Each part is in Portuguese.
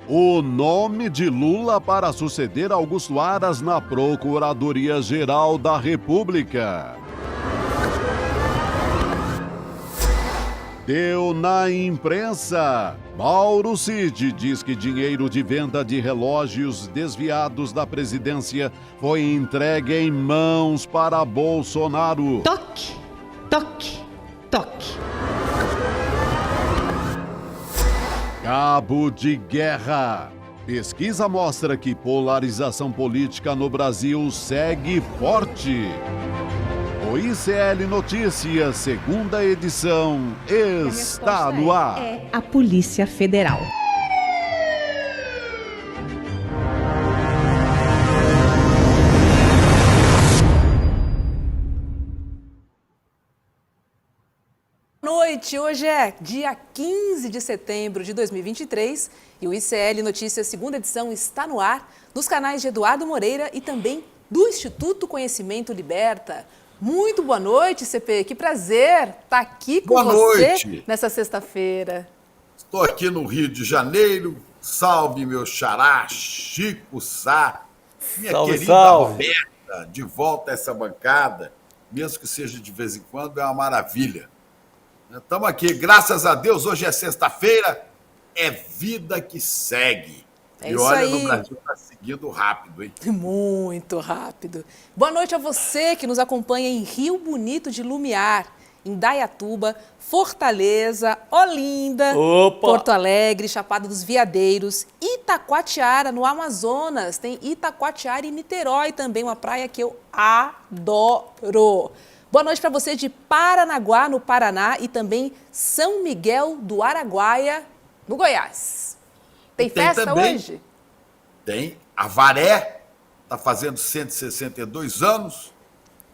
O nome de Lula para suceder Augusto Aras na Procuradoria-Geral da República. Deu na imprensa. Mauro Cid diz que dinheiro de venda de relógios desviados da presidência foi entregue em mãos para Bolsonaro. Toque, toque, toque. Cabo de guerra. Pesquisa mostra que polarização política no Brasil segue forte. O ICL Notícias, segunda edição, está no ar. É a Polícia Federal. Boa noite, hoje é dia 15 de setembro de 2023 e o ICL Notícias segunda edição está no ar nos canais de Eduardo Moreira e também do Instituto Conhecimento Liberta. Muito boa noite, CP, que prazer estar aqui com você nessa sexta-feira. Estou aqui no Rio de Janeiro, salve meu xará, Chico Sá, minha querida Roberta, de volta a essa bancada, mesmo que seja de vez em quando, é uma maravilha. Estamos aqui, graças a Deus, hoje é sexta-feira, é vida que segue. É e isso olha, aí. No Brasil está seguindo rápido, hein? Muito rápido. Boa noite a você que nos acompanha em Rio Bonito de Lumiar, em Dayatuba, Fortaleza, Olinda, Porto Alegre, Chapada dos Veadeiros, Itacoatiara, no Amazonas. Tem Itacoatiara e Niterói também, uma praia que eu adoro. Boa noite para você de Paranaguá, no Paraná, e também São Miguel do Araguaia, no Goiás. Tem festa também, hoje? Tem. Avaré está fazendo 162 anos,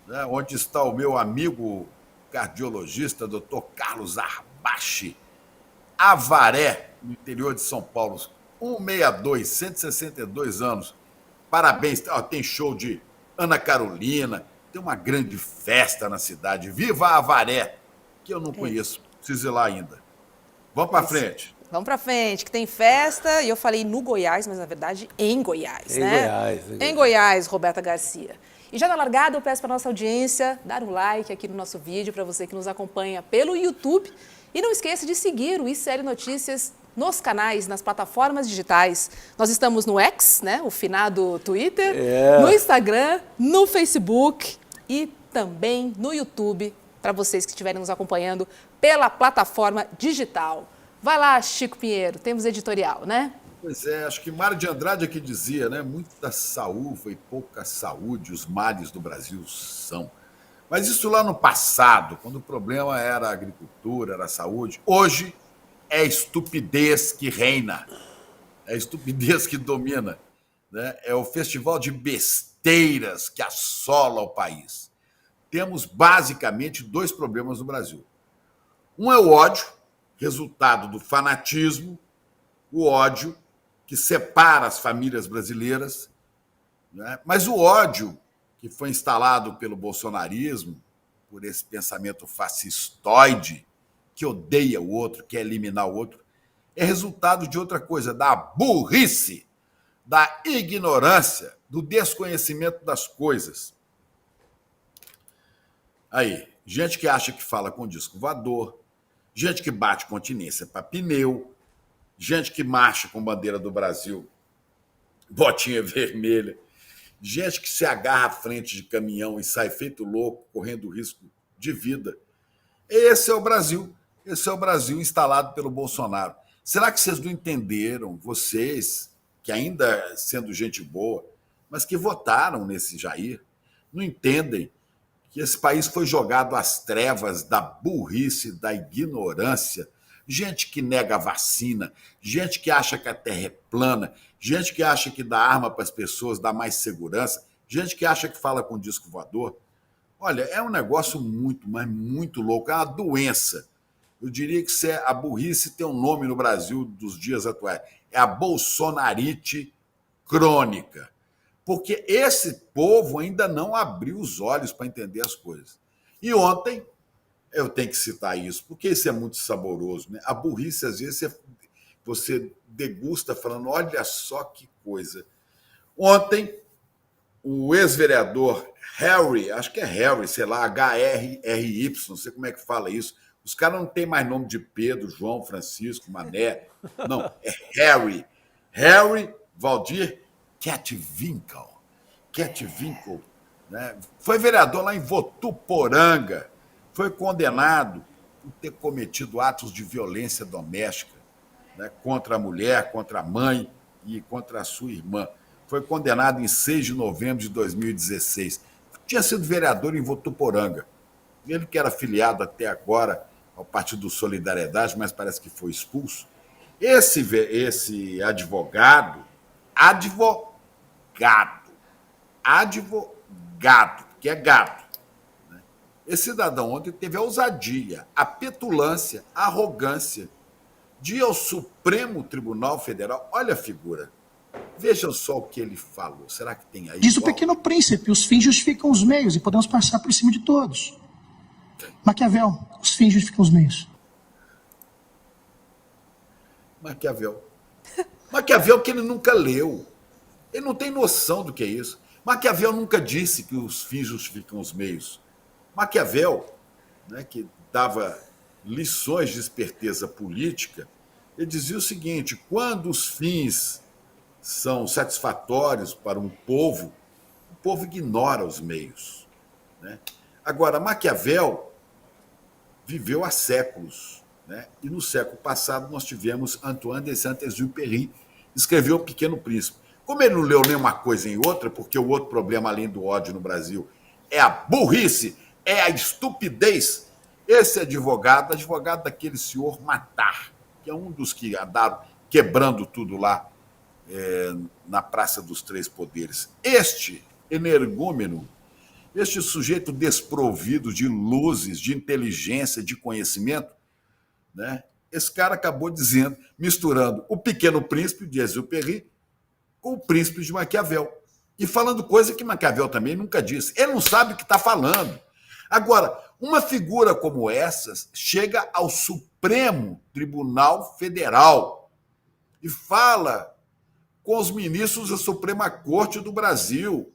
né, onde está o meu amigo cardiologista, Dr. Carlos Arbache. Avaré, no interior de São Paulo, 162, 162 anos. Parabéns. Tem show de Ana Carolina. Tem uma grande festa na cidade. Viva a Avaré, que eu não conheço. Preciso ir lá ainda. Vamos para frente. Vamos para frente, que tem festa. E eu falei no Goiás, mas na verdade em Goiás, né? Em Goiás, Roberta Garcia. E já na largada, eu peço para nossa audiência dar um like aqui no nosso vídeo, para você que nos acompanha pelo YouTube. E não esqueça de seguir o ICL Notícias nos canais, nas plataformas digitais. Nós estamos no X, né? O finado Twitter, no Instagram, no Facebook e também no YouTube, para vocês que estiverem nos acompanhando pela plataforma digital. Vai lá, Chico Pinheiro, temos editorial, né? Pois é, acho que Mário de Andrade aqui dizia, né? Muita saúva e pouca saúde os males do Brasil são. Mas isso lá no passado, quando o problema era a agricultura, era a saúde. Hoje é a estupidez que reina, é a estupidez que domina, né? É o festival de besteiras que assola o país. Temos basicamente dois problemas no Brasil. Um é o ódio, resultado do fanatismo, o ódio que separa as famílias brasileiras, né? Mas o ódio que foi instalado pelo bolsonarismo, por esse pensamento fascistoide, que odeia o outro, quer eliminar o outro, é resultado de outra coisa, da burrice, da ignorância, do desconhecimento das coisas. Aí, gente que acha que fala com disco voador, gente que bate continência para pneu, gente que marcha com bandeira do Brasil, botinha vermelha, gente que se agarra à frente de caminhão e sai feito louco, correndo risco de vida. Esse é o Brasil. Esse é o Brasil instalado pelo Bolsonaro. Será que vocês não entenderam, vocês, que ainda sendo gente boa, mas que votaram nesse Jair, não entendem que esse país foi jogado às trevas da burrice, da ignorância, gente que nega a vacina, gente que acha que a terra é plana, gente que acha que dá arma para as pessoas dá mais segurança, gente que acha que fala com disco voador. Olha, é um negócio muito, mas muito louco, é uma doença. Eu diria que a burrice tem um nome no Brasil dos dias atuais, é a bolsonarite crônica. Porque esse povo ainda não abriu os olhos para entender as coisas. E ontem, eu tenho que citar isso, porque isso é muito saboroso, né? A burrice, às vezes, você degusta falando, olha só que coisa. Ontem, o ex-vereador Harry, acho que é Harry, sei lá, H-R-R-Y, não sei como é que fala isso. Os caras não têm mais nome de Pedro, João, Francisco, Mané. Não, é Harry. Harry Valdir Kettwinkle. Kettwinkle, né? Foi vereador lá em Votuporanga. Foi condenado por ter cometido atos de violência doméstica, né, contra a mulher, contra a mãe e contra a sua irmã. Foi condenado em 6 de novembro de 2016. Tinha sido vereador em Votuporanga. Ele que era filiado até agora ao Partido Solidariedade, mas parece que foi expulso. Esse advogado, que é gado, né? Esse cidadão ontem teve a ousadia, a petulância, a arrogância de ir ao Supremo Tribunal Federal. Olha a figura. Vejam só o que ele falou. Será que tem aí? Diz o Pequeno Príncipe, os fins justificam os meios e podemos passar por cima de todos. Maquiavel, os fins justificam os meios. Maquiavel que ele nunca leu. Ele não tem noção do que é isso. Maquiavel nunca disse que os fins justificam os meios. Maquiavel, né, que dava lições de esperteza política, ele dizia o seguinte: quando os fins são satisfatórios para um povo, o povo ignora os meios, né? Agora, Maquiavel viveu há séculos, né? E no século passado nós tivemos Antoine de Saint-Exupéry, que escreveu O Pequeno Príncipe. Como ele não leu nenhuma coisa em outra, porque o outro problema além do ódio no Brasil é a burrice, é a estupidez, esse advogado daquele senhor Matar, que é um dos que andaram quebrando tudo lá na Praça dos Três Poderes. Este energúmeno, este sujeito desprovido de luzes, de inteligência, de conhecimento, né? Esse cara acabou dizendo, misturando o Pequeno Príncipe de Exupéry com o Príncipe de Maquiavel. E falando coisa que Maquiavel também nunca disse. Ele não sabe o que está falando. Agora, uma figura como essa chega ao Supremo Tribunal Federal e fala com os ministros da Suprema Corte do Brasil.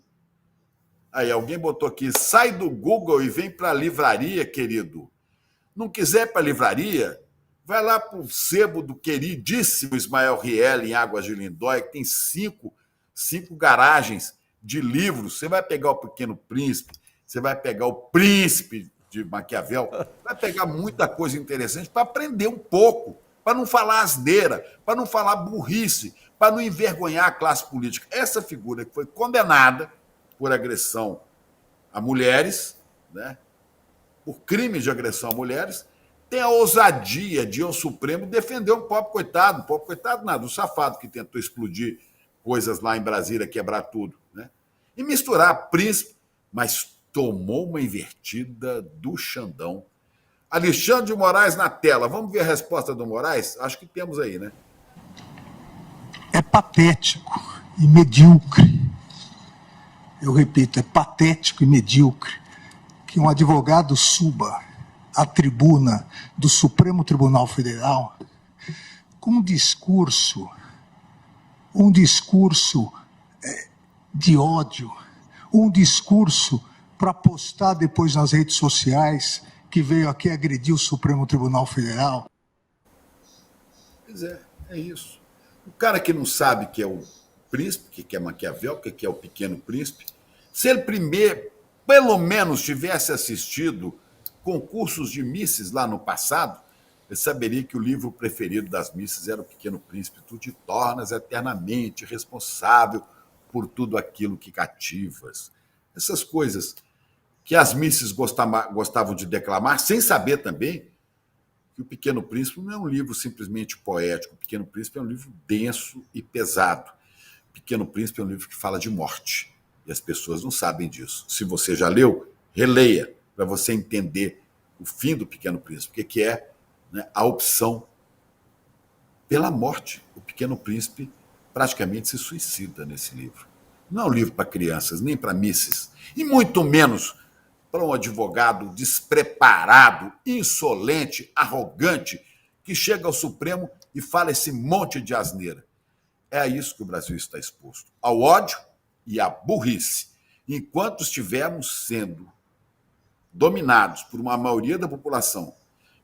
Aí alguém botou aqui, sai do Google e vem para a livraria, querido. Não quiser ir para a livraria, vai lá para o sebo do queridíssimo Ismael Riel, em Águas de Lindóia, que tem cinco garagens de livros. Você vai pegar o Pequeno Príncipe, você vai pegar o Príncipe de Maquiavel, vai pegar muita coisa interessante para aprender um pouco, para não falar asneira, para não falar burrice, para não envergonhar a classe política. Essa figura que foi condenada por agressão a mulheres, né, por crime de agressão a mulheres, tem a ousadia de ir ao Supremo defender um pobre coitado nada, um safado que tentou explodir coisas lá em Brasília, quebrar tudo, né? E misturar príncipe, mas tomou uma invertida do Xandão. Alexandre de Moraes na tela. Vamos ver a resposta do Moraes? Acho que temos aí, né? É patético e medíocre. Eu repito, é patético e medíocre que um advogado suba à tribuna do Supremo Tribunal Federal com um discurso de ódio, um discurso para postar depois nas redes sociais que veio aqui agredir o Supremo Tribunal Federal. Pois é isso. O cara que não sabe que é o príncipe, que é Maquiavel, que é o Pequeno Príncipe, se ele primeiro, pelo menos, tivesse assistido concursos de misses lá no passado, ele saberia que o livro preferido das misses era O Pequeno Príncipe. Tu te tornas eternamente responsável por tudo aquilo que cativas. Essas coisas que as misses gostavam de declamar, sem saber também que O Pequeno Príncipe não é um livro simplesmente poético. O Pequeno Príncipe é um livro denso e pesado. O Pequeno Príncipe é um livro que fala de morte. E as pessoas não sabem disso. Se você já leu, releia, para você entender o fim do Pequeno Príncipe, que é, né, a opção pela morte. O Pequeno Príncipe praticamente se suicida nesse livro. Não é um livro para crianças, nem para misses, e muito menos para um advogado despreparado, insolente, arrogante, que chega ao Supremo e fala esse monte de asneira. É a isso que o Brasil está exposto, ao ódio e à burrice. Enquanto estivermos sendo dominados por uma maioria da população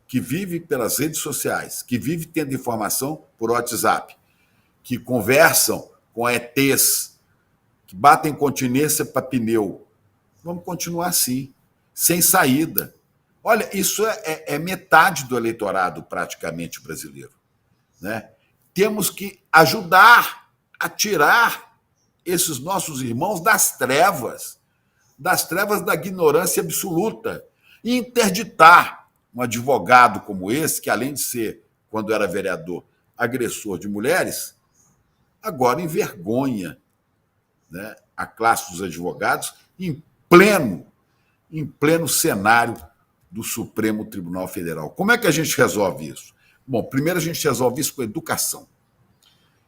que vive pelas redes sociais, que vive tendo informação por WhatsApp, que conversam com ETs, que batem continência para pneu, vamos continuar assim, sem saída. Olha, isso é metade do eleitorado praticamente brasileiro, né? Temos que ajudar a tirar esses nossos irmãos das trevas da ignorância absoluta, e interditar um advogado como esse, que além de ser, quando era vereador, agressor de mulheres, agora envergonha, né, a classe dos advogados em pleno cenário do Supremo Tribunal Federal. Como é que a gente resolve isso? Bom, primeiro a gente resolve isso com educação.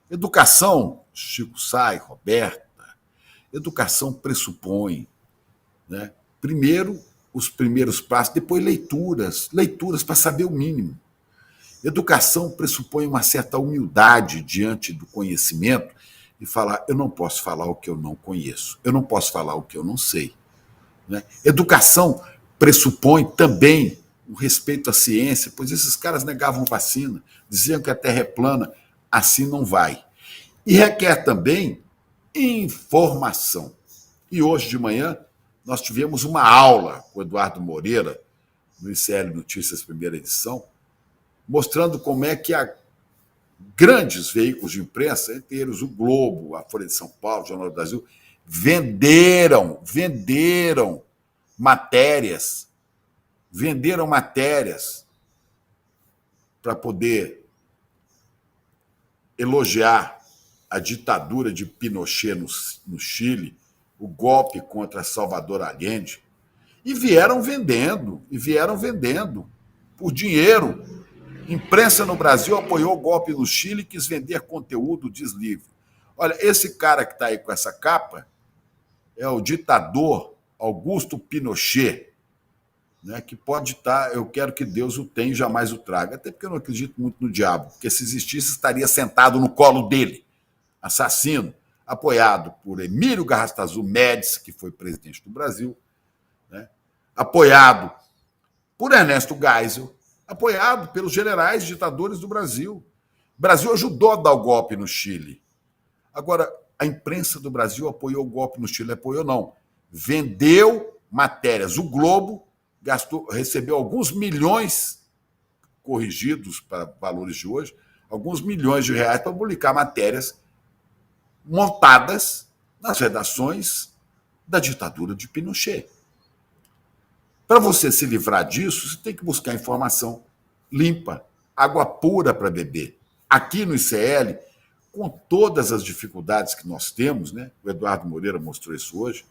Educação, Chico Sá, Roberta, educação pressupõe, né, primeiro os primeiros passos, depois leituras para saber o mínimo. Educação pressupõe uma certa humildade diante do conhecimento e falar, eu não posso falar o que eu não conheço, eu não posso falar o que eu não sei, né? Educação pressupõe também o respeito à ciência, pois esses caras negavam vacina, diziam que a Terra é plana, assim não vai. E requer também informação. E hoje de manhã nós tivemos uma aula com o Eduardo Moreira, no ICL Notícias, primeira edição, mostrando como é que há grandes veículos de imprensa, entre eles o Globo, a Folha de São Paulo, o Jornal do Brasil, venderam matérias para poder elogiar a ditadura de Pinochet no Chile, o golpe contra Salvador Allende, e vieram vendendo por dinheiro. Imprensa no Brasil apoiou o golpe no Chile e quis vender conteúdo, diz livre. Olha, esse cara que está aí com essa capa é o ditador Augusto Pinochet, né, que pode estar, eu quero que Deus o tenha e jamais o traga, até porque eu não acredito muito no diabo, porque se existisse estaria sentado no colo dele, assassino, apoiado por Emílio Garrastazu Médici, que foi presidente do Brasil, né, apoiado por Ernesto Geisel, apoiado pelos generais ditadores do Brasil. O Brasil ajudou a dar o golpe no Chile. Agora, a imprensa do Brasil apoiou o golpe no Chile, apoiou não, vendeu matérias. O Globo recebeu alguns milhões, corrigidos para valores de hoje, alguns milhões de reais para publicar matérias montadas nas redações da ditadura de Pinochet. Para você se livrar disso, você tem que buscar informação limpa, água pura para beber. Aqui no ICL, com todas as dificuldades que nós temos, né? O Eduardo Moreira mostrou isso hoje,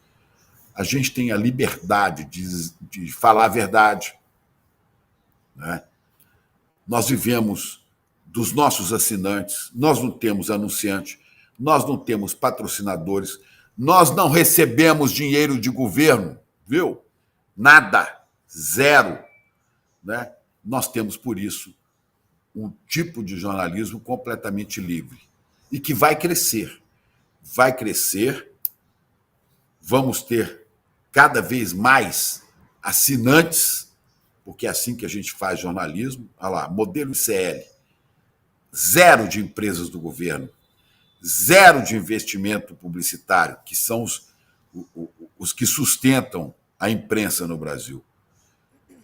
a gente tem a liberdade de falar a verdade, né? Nós vivemos dos nossos assinantes, nós não temos anunciante, nós não temos patrocinadores, nós não recebemos dinheiro de governo, viu? Nada, zero, né? Nós temos, por isso, um tipo de jornalismo completamente livre e que vai crescer. Vai crescer, vamos ter cada vez mais assinantes, porque é assim que a gente faz jornalismo. Olha lá, modelo ICL, zero de empresas do governo, zero de investimento publicitário, que são os que sustentam a imprensa no Brasil.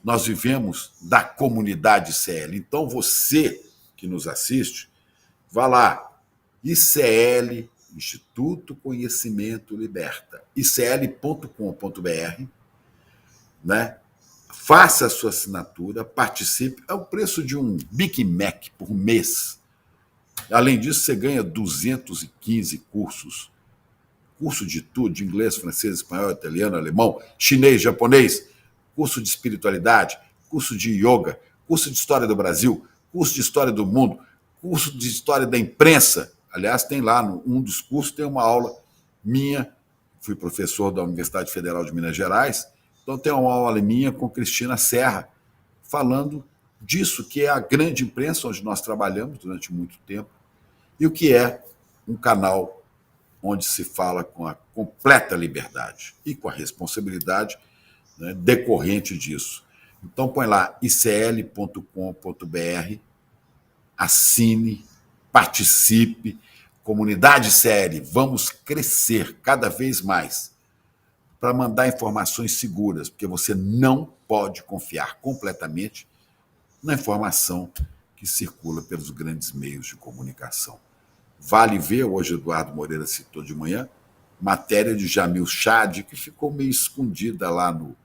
Nós vivemos da comunidade ICL. Então, você que nos assiste, vá lá, ICL, Instituto Conhecimento Liberta, icl.com.br, né? Faça a sua assinatura, participe. É o preço de um Big Mac por mês. Além disso, você ganha 215 cursos. Curso de tudo, de inglês, francês, espanhol, italiano, alemão, chinês, japonês, curso de espiritualidade, curso de yoga, curso de história do Brasil, curso de história do mundo, curso de história da imprensa. Aliás, tem lá, um dos cursos, tem uma aula minha, fui professor da Universidade Federal de Minas Gerais, então tem uma aula minha com Cristina Serra, falando disso que é a grande imprensa, onde nós trabalhamos durante muito tempo, e o que é um canal onde se fala com a completa liberdade e com a responsabilidade, né, decorrente disso. Então põe lá icl.com.br, assine, participe, comunidade ICL, vamos crescer cada vez mais para mandar informações seguras, porque você não pode confiar completamente na informação que circula pelos grandes meios de comunicação. Vale ver, hoje Eduardo Moreira citou de manhã, matéria de Jamil Chad, que ficou meio escondida lá no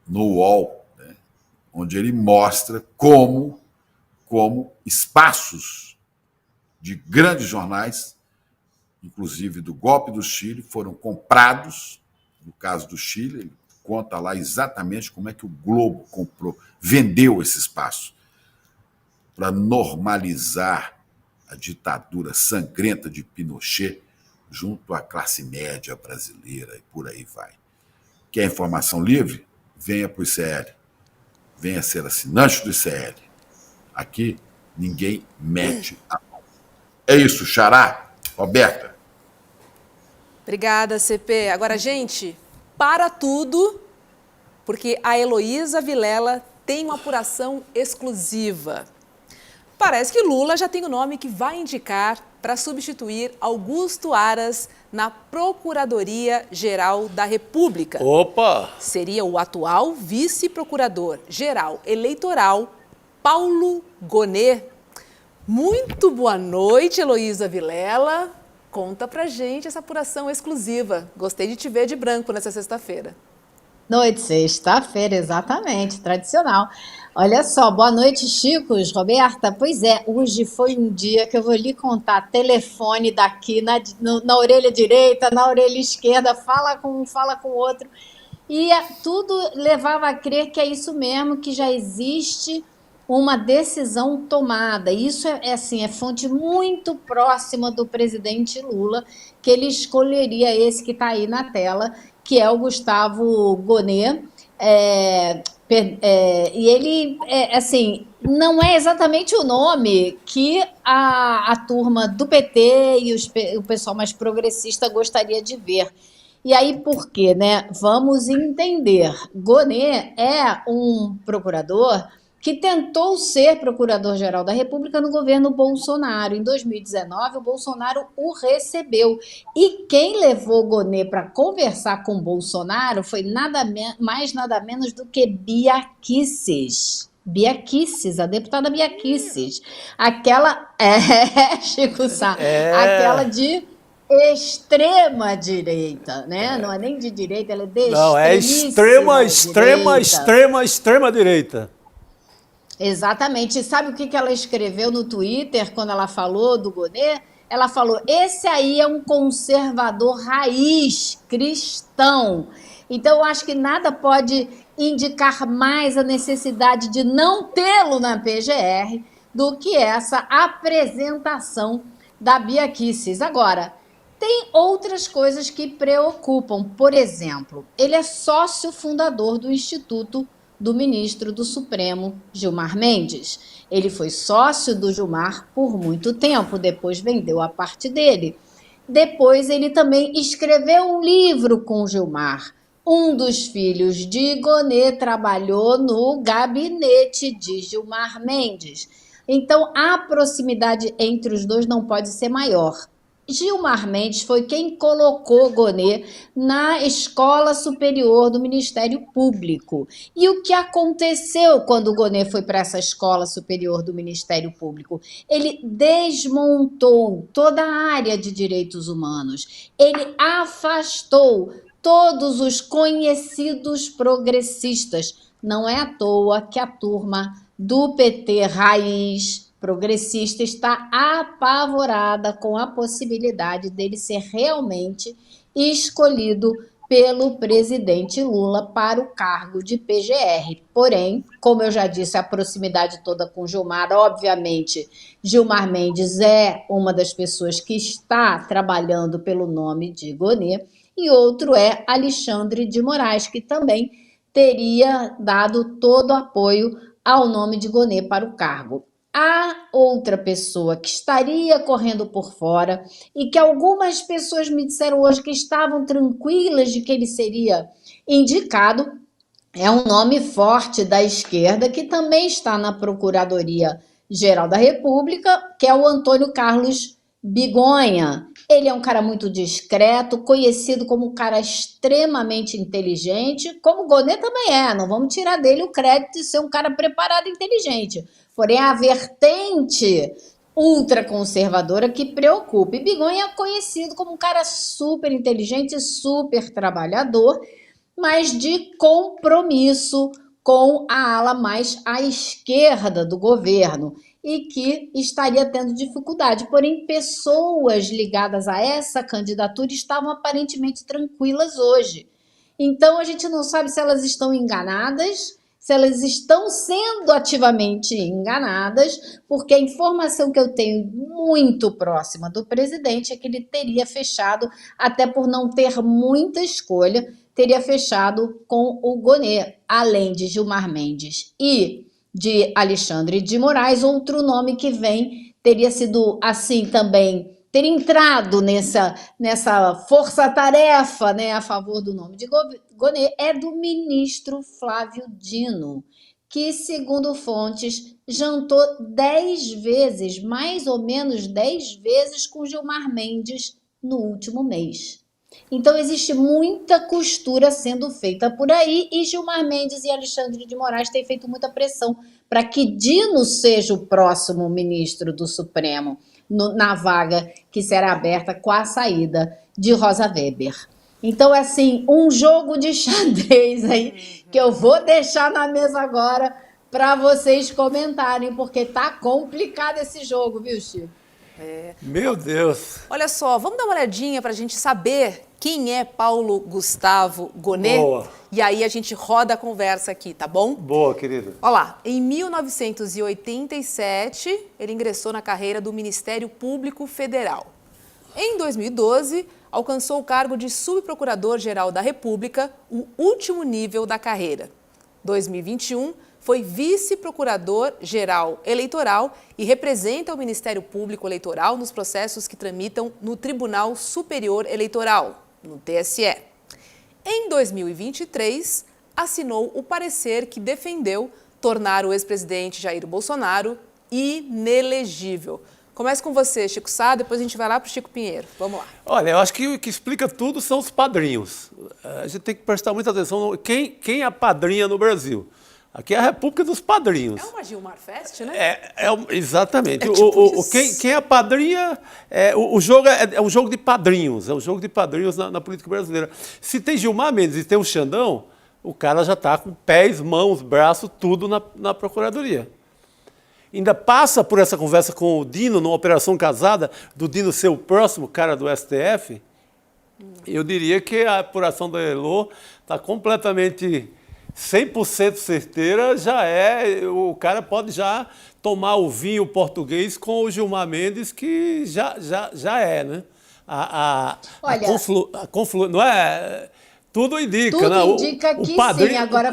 UOL, né, onde ele mostra como espaços de grandes jornais, inclusive do golpe do Chile, foram comprados. No caso do Chile, ele conta lá exatamente como é que o Globo vendeu esse espaço para normalizar a ditadura sangrenta de Pinochet junto à classe média brasileira e por aí vai. Quer informação livre? Venha para o ICL. Venha ser assinante do ICL. Aqui, ninguém mete a mão. É isso, Xará. Roberta. Obrigada, CP. Agora, gente, para tudo, porque a Heloísa Vilela tem uma apuração exclusiva. Parece que Lula já tem o nome que vai indicar para substituir Augusto Aras na Procuradoria-Geral da República. Opa! Seria o atual vice-procurador-geral eleitoral, Paulo Gonet. Muito boa noite, Heloísa Vilela. Conta pra gente essa apuração exclusiva. Gostei de te ver de branco nessa sexta-feira. Noite, sexta-feira, exatamente, tradicional. Olha só, boa noite, Chicos, Roberta. Pois é, hoje foi um dia que eu vou lhe contar. Telefone daqui, na orelha direita, na orelha esquerda, fala com um, fala com o outro. E tudo levava a crer que é isso mesmo, que já existe uma decisão tomada. Isso é fonte muito próxima do presidente Lula, que ele escolheria esse que está aí na tela, que é o Gustavo Gonet. E ele, não é exatamente o nome que a turma do PT e o pessoal mais progressista gostaria de ver. E aí, por quê, né? Vamos entender. Gonet é um procurador que tentou ser procurador-geral da República no governo Bolsonaro. Em 2019, o Bolsonaro o recebeu. E quem levou Gonet para conversar com Bolsonaro foi nada mais, nada menos do que Bia Kicis. Bia Kicis, a deputada Bia Kicis. Aquela... Chico Sá. Aquela de extrema direita, né? Não é nem de direita, ela é de Não, é extrema direita. Exatamente. E sabe o que ela escreveu no Twitter quando ela falou do Gonet? Ela falou, esse aí é um conservador raiz, cristão. Então, eu acho que nada pode indicar mais a necessidade de não tê-lo na PGR do que essa apresentação da Bia Kicis. Agora, tem outras coisas que preocupam. Por exemplo, ele é sócio fundador do Instituto do ministro do Supremo, Gilmar Mendes. Ele foi sócio do Gilmar por muito tempo, depois vendeu a parte dele. Depois ele também escreveu um livro com o Gilmar. Um dos filhos de Gonet trabalhou no gabinete de Gilmar Mendes. Então, a proximidade entre os dois não pode ser maior. Gilmar Mendes foi quem colocou Gonet na Escola Superior do Ministério Público. E o que aconteceu quando o Gonet foi para essa Escola Superior do Ministério Público? Ele desmontou toda a área de direitos humanos. Ele afastou todos os conhecidos progressistas. Não é à toa que a turma do PT raiz progressista está apavorada com a possibilidade dele ser realmente escolhido pelo presidente Lula para o cargo de PGR. Porém, como eu já disse, a proximidade toda com Gilmar, obviamente, Gilmar Mendes é uma das pessoas que está trabalhando pelo nome de Gonet, e outro é Alexandre de Moraes, que também teria dado todo o apoio ao nome de Gonê para o cargo. Há outra pessoa que estaria correndo por fora e que algumas pessoas me disseram hoje que estavam tranquilas de que ele seria indicado. É um nome forte da esquerda que também está na Procuradoria-Geral da República, que é o Antônio Carlos Bigonha. Ele é um cara muito discreto, conhecido como um cara extremamente inteligente, como o Gonê também é, não vamos tirar dele o crédito de ser um cara preparado e inteligente. Porém, a vertente ultraconservadora que preocupa. E Bigonha é conhecido como um cara super inteligente, super trabalhador, mas de compromisso com a ala mais à esquerda do governo e que estaria tendo dificuldade. Porém, pessoas ligadas a essa candidatura estavam aparentemente tranquilas hoje. Então, a gente não sabe se elas estão enganadas, se elas estão sendo ativamente enganadas, porque a informação que eu tenho muito próxima do presidente é que ele teria fechado, até por não ter muita escolha, teria fechado com o Gonê, além de Gilmar Mendes e de Alexandre de Moraes. Outro nome que vem teria sido assim também, ter entrado nessa força-tarefa, né, a favor do nome de Gonê, é do ministro Flávio Dino, que, segundo fontes, jantou 10 vezes, mais ou menos 10 vezes, com Gilmar Mendes no último mês. Então, existe muita costura sendo feita por aí e Gilmar Mendes e Alexandre de Moraes têm feito muita pressão para que Dino seja o próximo ministro do Supremo na vaga que será aberta com a saída de Rosa Weber. Então, é assim, um jogo de xadrez aí que eu vou deixar na mesa agora para vocês comentarem, porque tá complicado esse jogo, viu, Chico? Meu Deus! Olha só, vamos dar uma olhadinha para a gente saber quem é Paulo Gustavo Gonê? Boa. E aí a gente roda a conversa aqui, tá bom? Boa, querida. Olha lá, em 1987, ele ingressou na carreira do Ministério Público Federal. Em 2012, alcançou o cargo de subprocurador-geral da República, o último nível da carreira. 2021, foi vice-procurador-geral eleitoral e representa o Ministério Público Eleitoral nos processos que tramitam no Tribunal Superior Eleitoral, no TSE. Em 2023, assinou o parecer que defendeu tornar o ex-presidente Jair Bolsonaro inelegível. Começa com você, Chico Sá, depois a gente vai lá para o Chico Pinheiro. Vamos lá. Olha, eu acho que o que explica tudo são os padrinhos. A gente tem que prestar muita atenção quem é padrinha no Brasil. Aqui é a República dos Padrinhos. É uma Gilmar Fest, né? Exatamente. É tipo Quem é padrinha, o jogo é um jogo de padrinhos. É um jogo de padrinhos na política brasileira. Se tem Gilmar Mendes e tem o Xandão, o cara já está com pés, mãos, braços, tudo na Procuradoria. Ainda passa por essa conversa com o Dino, numa operação casada, do Dino ser o próximo cara do STF. Eu diria que a apuração da Elô está completamente 100% certeira, o cara pode já tomar o vinho português com o Gilmar Mendes, que já é, né? Não é? Tudo indica, tudo né? indica que padrinho, sim. Agora,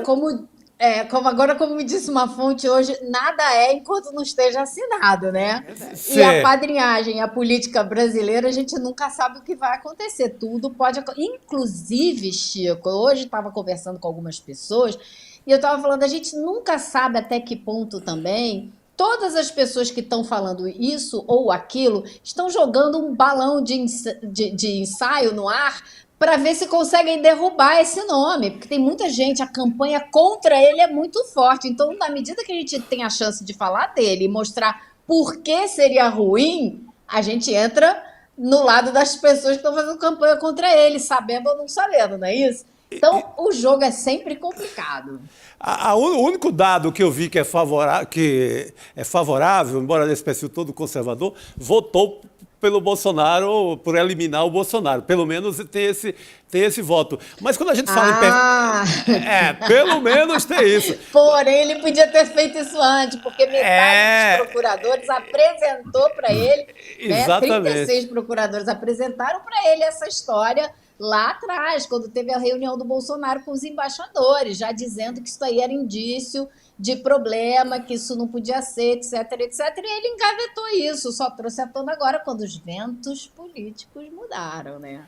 como me disse uma fonte hoje, nada é enquanto não esteja assinado, né? Sim. E a padrinhagem, a política brasileira, a gente nunca sabe o que vai acontecer. Tudo pode acontecer. Inclusive, Chico, hoje estava conversando com algumas pessoas e eu estava falando, a gente nunca sabe até que ponto também todas as pessoas que estão falando isso ou aquilo estão jogando um balão de ensaio no ar para ver se conseguem derrubar esse nome, porque tem muita gente, a campanha contra ele é muito forte. Então, na medida que a gente tem a chance de falar dele e mostrar por que seria ruim, a gente entra no lado das pessoas que estão fazendo campanha contra ele, sabendo ou não sabendo, não é isso? Então, o jogo é sempre complicado. O único dado que eu vi que é favorável, embora nesse perfil todo conservador, votou pelo Bolsonaro, por eliminar o Bolsonaro. Pelo menos tem esse voto. Mas quando a gente fala em... pelo menos tem isso. Porém, ele podia ter feito isso antes, porque metade dos procuradores apresentou para ele, Exatamente. 36 procuradores apresentaram para ele essa história lá atrás, quando teve a reunião do Bolsonaro com os embaixadores, já dizendo que isso aí era indício de problema, que isso não podia ser, etc, etc. E ele engavetou isso, só trouxe à tona agora quando os ventos políticos mudaram, né?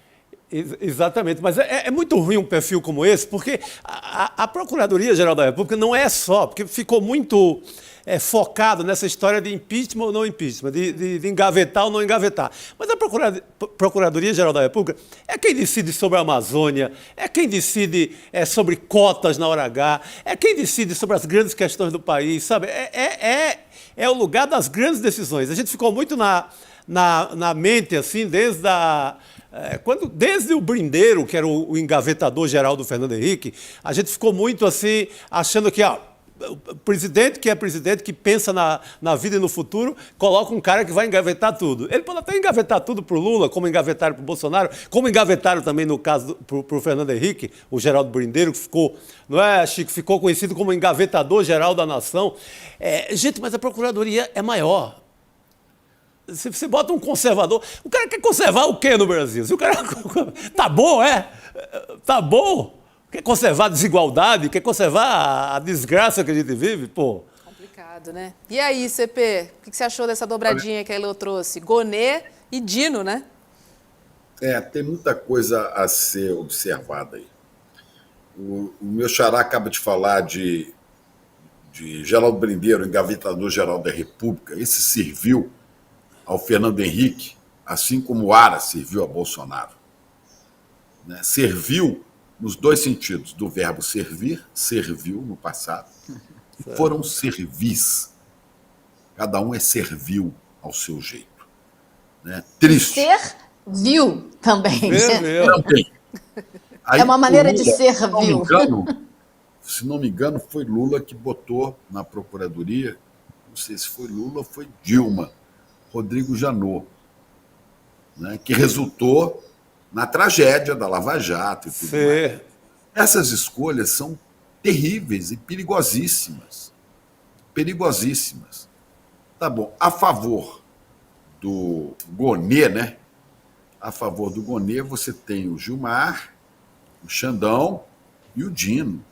Exatamente, mas é muito ruim um perfil como esse, porque a Procuradoria-Geral da República não é só, porque ficou muito focado nessa história de impeachment ou não impeachment, de engavetar ou não engavetar. Mas a Procuradoria-Geral da República é quem decide sobre a Amazônia, é quem decide sobre cotas na hora H, é quem decide sobre as grandes questões do país, sabe? É o lugar das grandes decisões. A gente ficou muito na mente, assim, desde o Brindeiro, que era o engavetador geral do Fernando Henrique, a gente ficou muito assim, achando que o presidente, que pensa na vida e no futuro, coloca um cara que vai engavetar tudo. Ele pode até engavetar tudo para o Lula, como engavetaram para o Bolsonaro, como engavetaram também no caso para o Fernando Henrique, o Geraldo Brindeiro, que ficou, não é, Chico, ficou conhecido como engavetador geral da nação. Gente, mas a Procuradoria é maior. Se você bota um conservador, o cara quer conservar o quê no Brasil? Se o cara tá bom, tá bom. Quer conservar a desigualdade, quer conservar a desgraça que a gente vive, pô. Complicado, né? E aí, CP, o que você achou dessa dobradinha que a Elô trouxe? Gonê e Dino, né? Tem muita coisa a ser observada aí. O meu xará acaba de falar de Geraldo Brindeiro, engavetador-geral da República. Esse serviu ao Fernando Henrique, assim como o Aras serviu a Bolsonaro. Né? Serviu nos dois sentidos, do verbo servir, serviu no passado, foram servis. Cada um é servil ao seu jeito. Né? Triste. Servil também. Também. Aí, é uma maneira Lula, de servil. Se não me engano, foi Lula que botou na Procuradoria, não sei se foi Lula ou foi Dilma, Rodrigo Janot, né, que resultou na tragédia da Lava Jato e tudo mais. Essas escolhas são terríveis e perigosíssimas. Perigosíssimas. Tá bom. A favor do Gonê, né? A favor do Gonê, você tem o Gilmar, o Xandão e o Dino.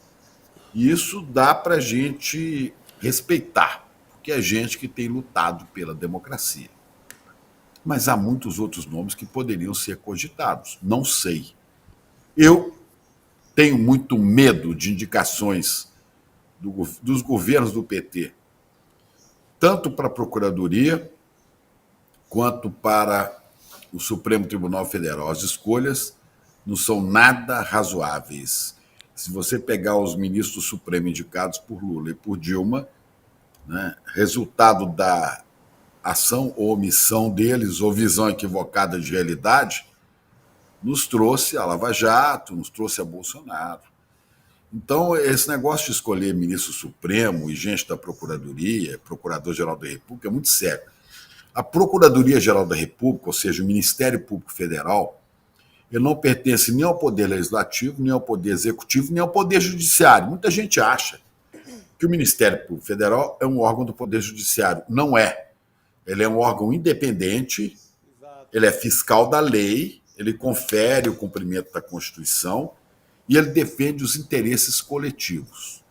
E isso dá para a gente respeitar, porque é gente que tem lutado pela democracia. Mas há muitos outros nomes que poderiam ser cogitados. Não sei. Eu tenho muito medo de indicações dos governos do PT, tanto para a Procuradoria quanto para o Supremo Tribunal Federal. As escolhas não são nada razoáveis. Se você pegar os ministros do Supremo indicados por Lula e por Dilma, né, resultado da ação ou omissão deles, ou visão equivocada de realidade, nos trouxe a Lava Jato, nos trouxe a Bolsonaro. Então, esse negócio de escolher ministro Supremo e gente da Procuradoria, Procurador-Geral da República, é muito sério. A Procuradoria-Geral da República, ou seja, o Ministério Público Federal, ele não pertence nem ao Poder Legislativo, nem ao Poder Executivo, nem ao Poder Judiciário. Muita gente acha que o Ministério Público Federal é um órgão do Poder Judiciário. Não é. Ele é um órgão independente, ele é fiscal da lei, ele confere o cumprimento da Constituição e ele defende os interesses coletivos.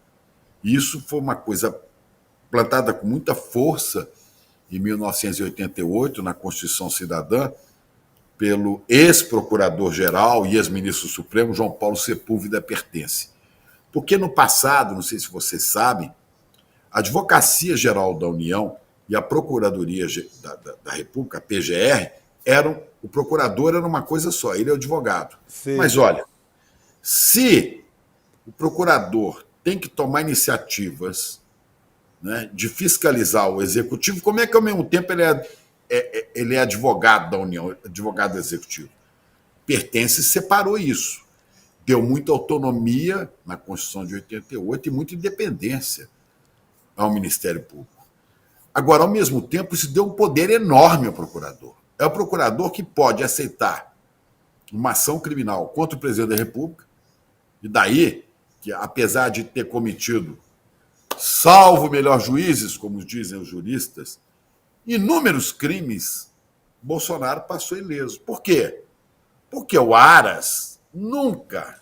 Isso foi uma coisa plantada com muita força em 1988, na Constituição Cidadã, pelo ex-procurador-geral e ex-ministro supremo João Paulo Sepúlveda Pertence. Porque no passado, não sei se vocês sabem, a Advocacia Geral da União e a Procuradoria da República, a PGR, o procurador era uma coisa só, ele é o advogado. Sim. Mas olha, se o procurador tem que tomar iniciativas, né, de fiscalizar o executivo, como é que ao mesmo tempo ele é advogado da União, advogado executivo? Pertence separou isso. Deu muita autonomia na Constituição de 88 e muita independência ao Ministério Público. Agora, ao mesmo tempo, isso deu um poder enorme ao procurador. É o procurador que pode aceitar uma ação criminal contra o presidente da República, e daí que, apesar de ter cometido, salvo melhor juízes, como dizem os juristas, inúmeros crimes, Bolsonaro passou ileso. Por quê? Porque o Aras nunca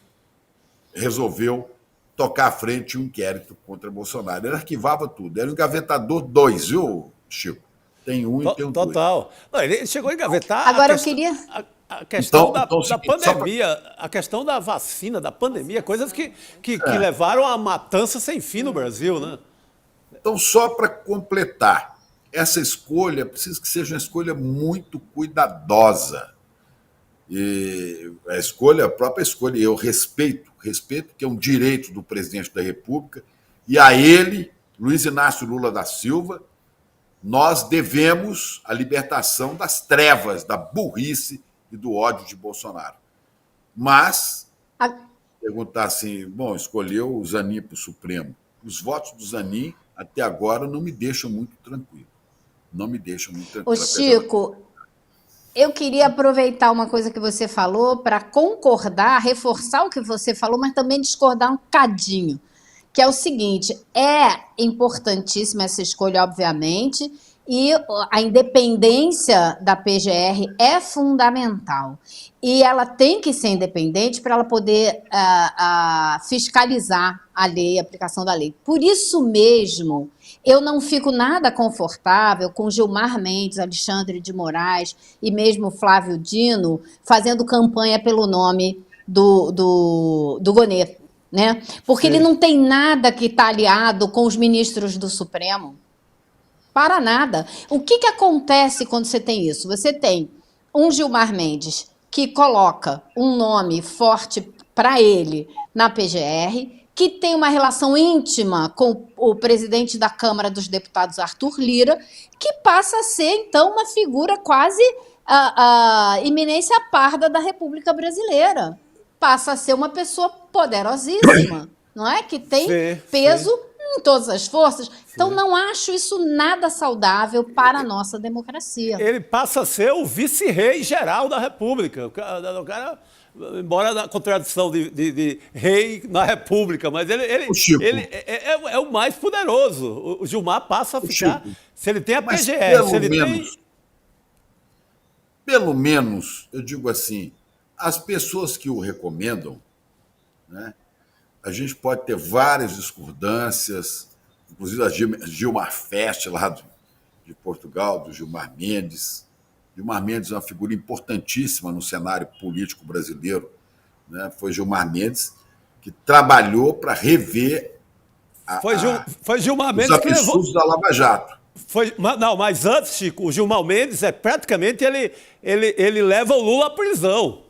resolveu tocar à frente um inquérito contra Bolsonaro. Ele arquivava tudo. Era o engavetador 2, viu, Chico? Tem um e tem um 2. Total. Não, ele chegou a engavetar Agora eu queria... a questão da seguinte, pandemia, a questão da vacina, da pandemia, coisas que levaram a matança sem fim no Brasil, né? Então, só para completar, essa escolha precisa que seja uma escolha muito cuidadosa. E a própria escolha, eu respeito, que é um direito do presidente da República, e a ele, Luiz Inácio Lula da Silva, nós devemos a libertação das trevas, da burrice e do ódio de Bolsonaro. Mas, perguntar assim, bom, escolheu o Zanin para o Supremo. Os votos do Zanin, até agora, não me deixam muito tranquilo. Não me deixam muito tranquilo. Ô, Chico, eu queria aproveitar uma coisa que você falou para concordar, reforçar o que você falou, mas também discordar um cadinho. Que é o seguinte, é importantíssima essa escolha, obviamente, e a independência da PGR é fundamental. E ela tem que ser independente para ela poder fiscalizar a lei, a aplicação da lei. Por isso mesmo, eu não fico nada confortável com Gilmar Mendes, Alexandre de Moraes e mesmo Flávio Dino fazendo campanha pelo nome do Gonê. Né? Porque ele não tem nada que está aliado com os ministros do Supremo. Para nada. O que acontece quando você tem isso? Você tem um Gilmar Mendes que coloca um nome forte para ele na PGR, que tem uma relação íntima com o presidente da Câmara dos Deputados, Arthur Lira, que passa a ser, então, uma figura quase a iminência parda da República Brasileira. Passa a ser uma pessoa poderosíssima, não é? Que tem peso em todas as forças. Então, não acho isso nada saudável para a nossa democracia. Ele passa a ser o vice-rei geral da República. O cara, embora na contradição de rei na República, mas ele é o mais poderoso. O Gilmar passa a ficar... Se ele tem a PGR, se ele tem... Pelo menos, eu digo assim, as pessoas que o recomendam, né, a gente pode ter várias discordâncias, inclusive a Gilmar Fest, lá de Portugal, do Gilmar Mendes. Gilmar Mendes é uma figura importantíssima no cenário político brasileiro. Né? Foi Gilmar Mendes que trabalhou para rever foi Gilmar Mendes os absurdos da Lava Jato. Mas antes, Chico, o Gilmar Mendes praticamente ele leva o Lula à prisão.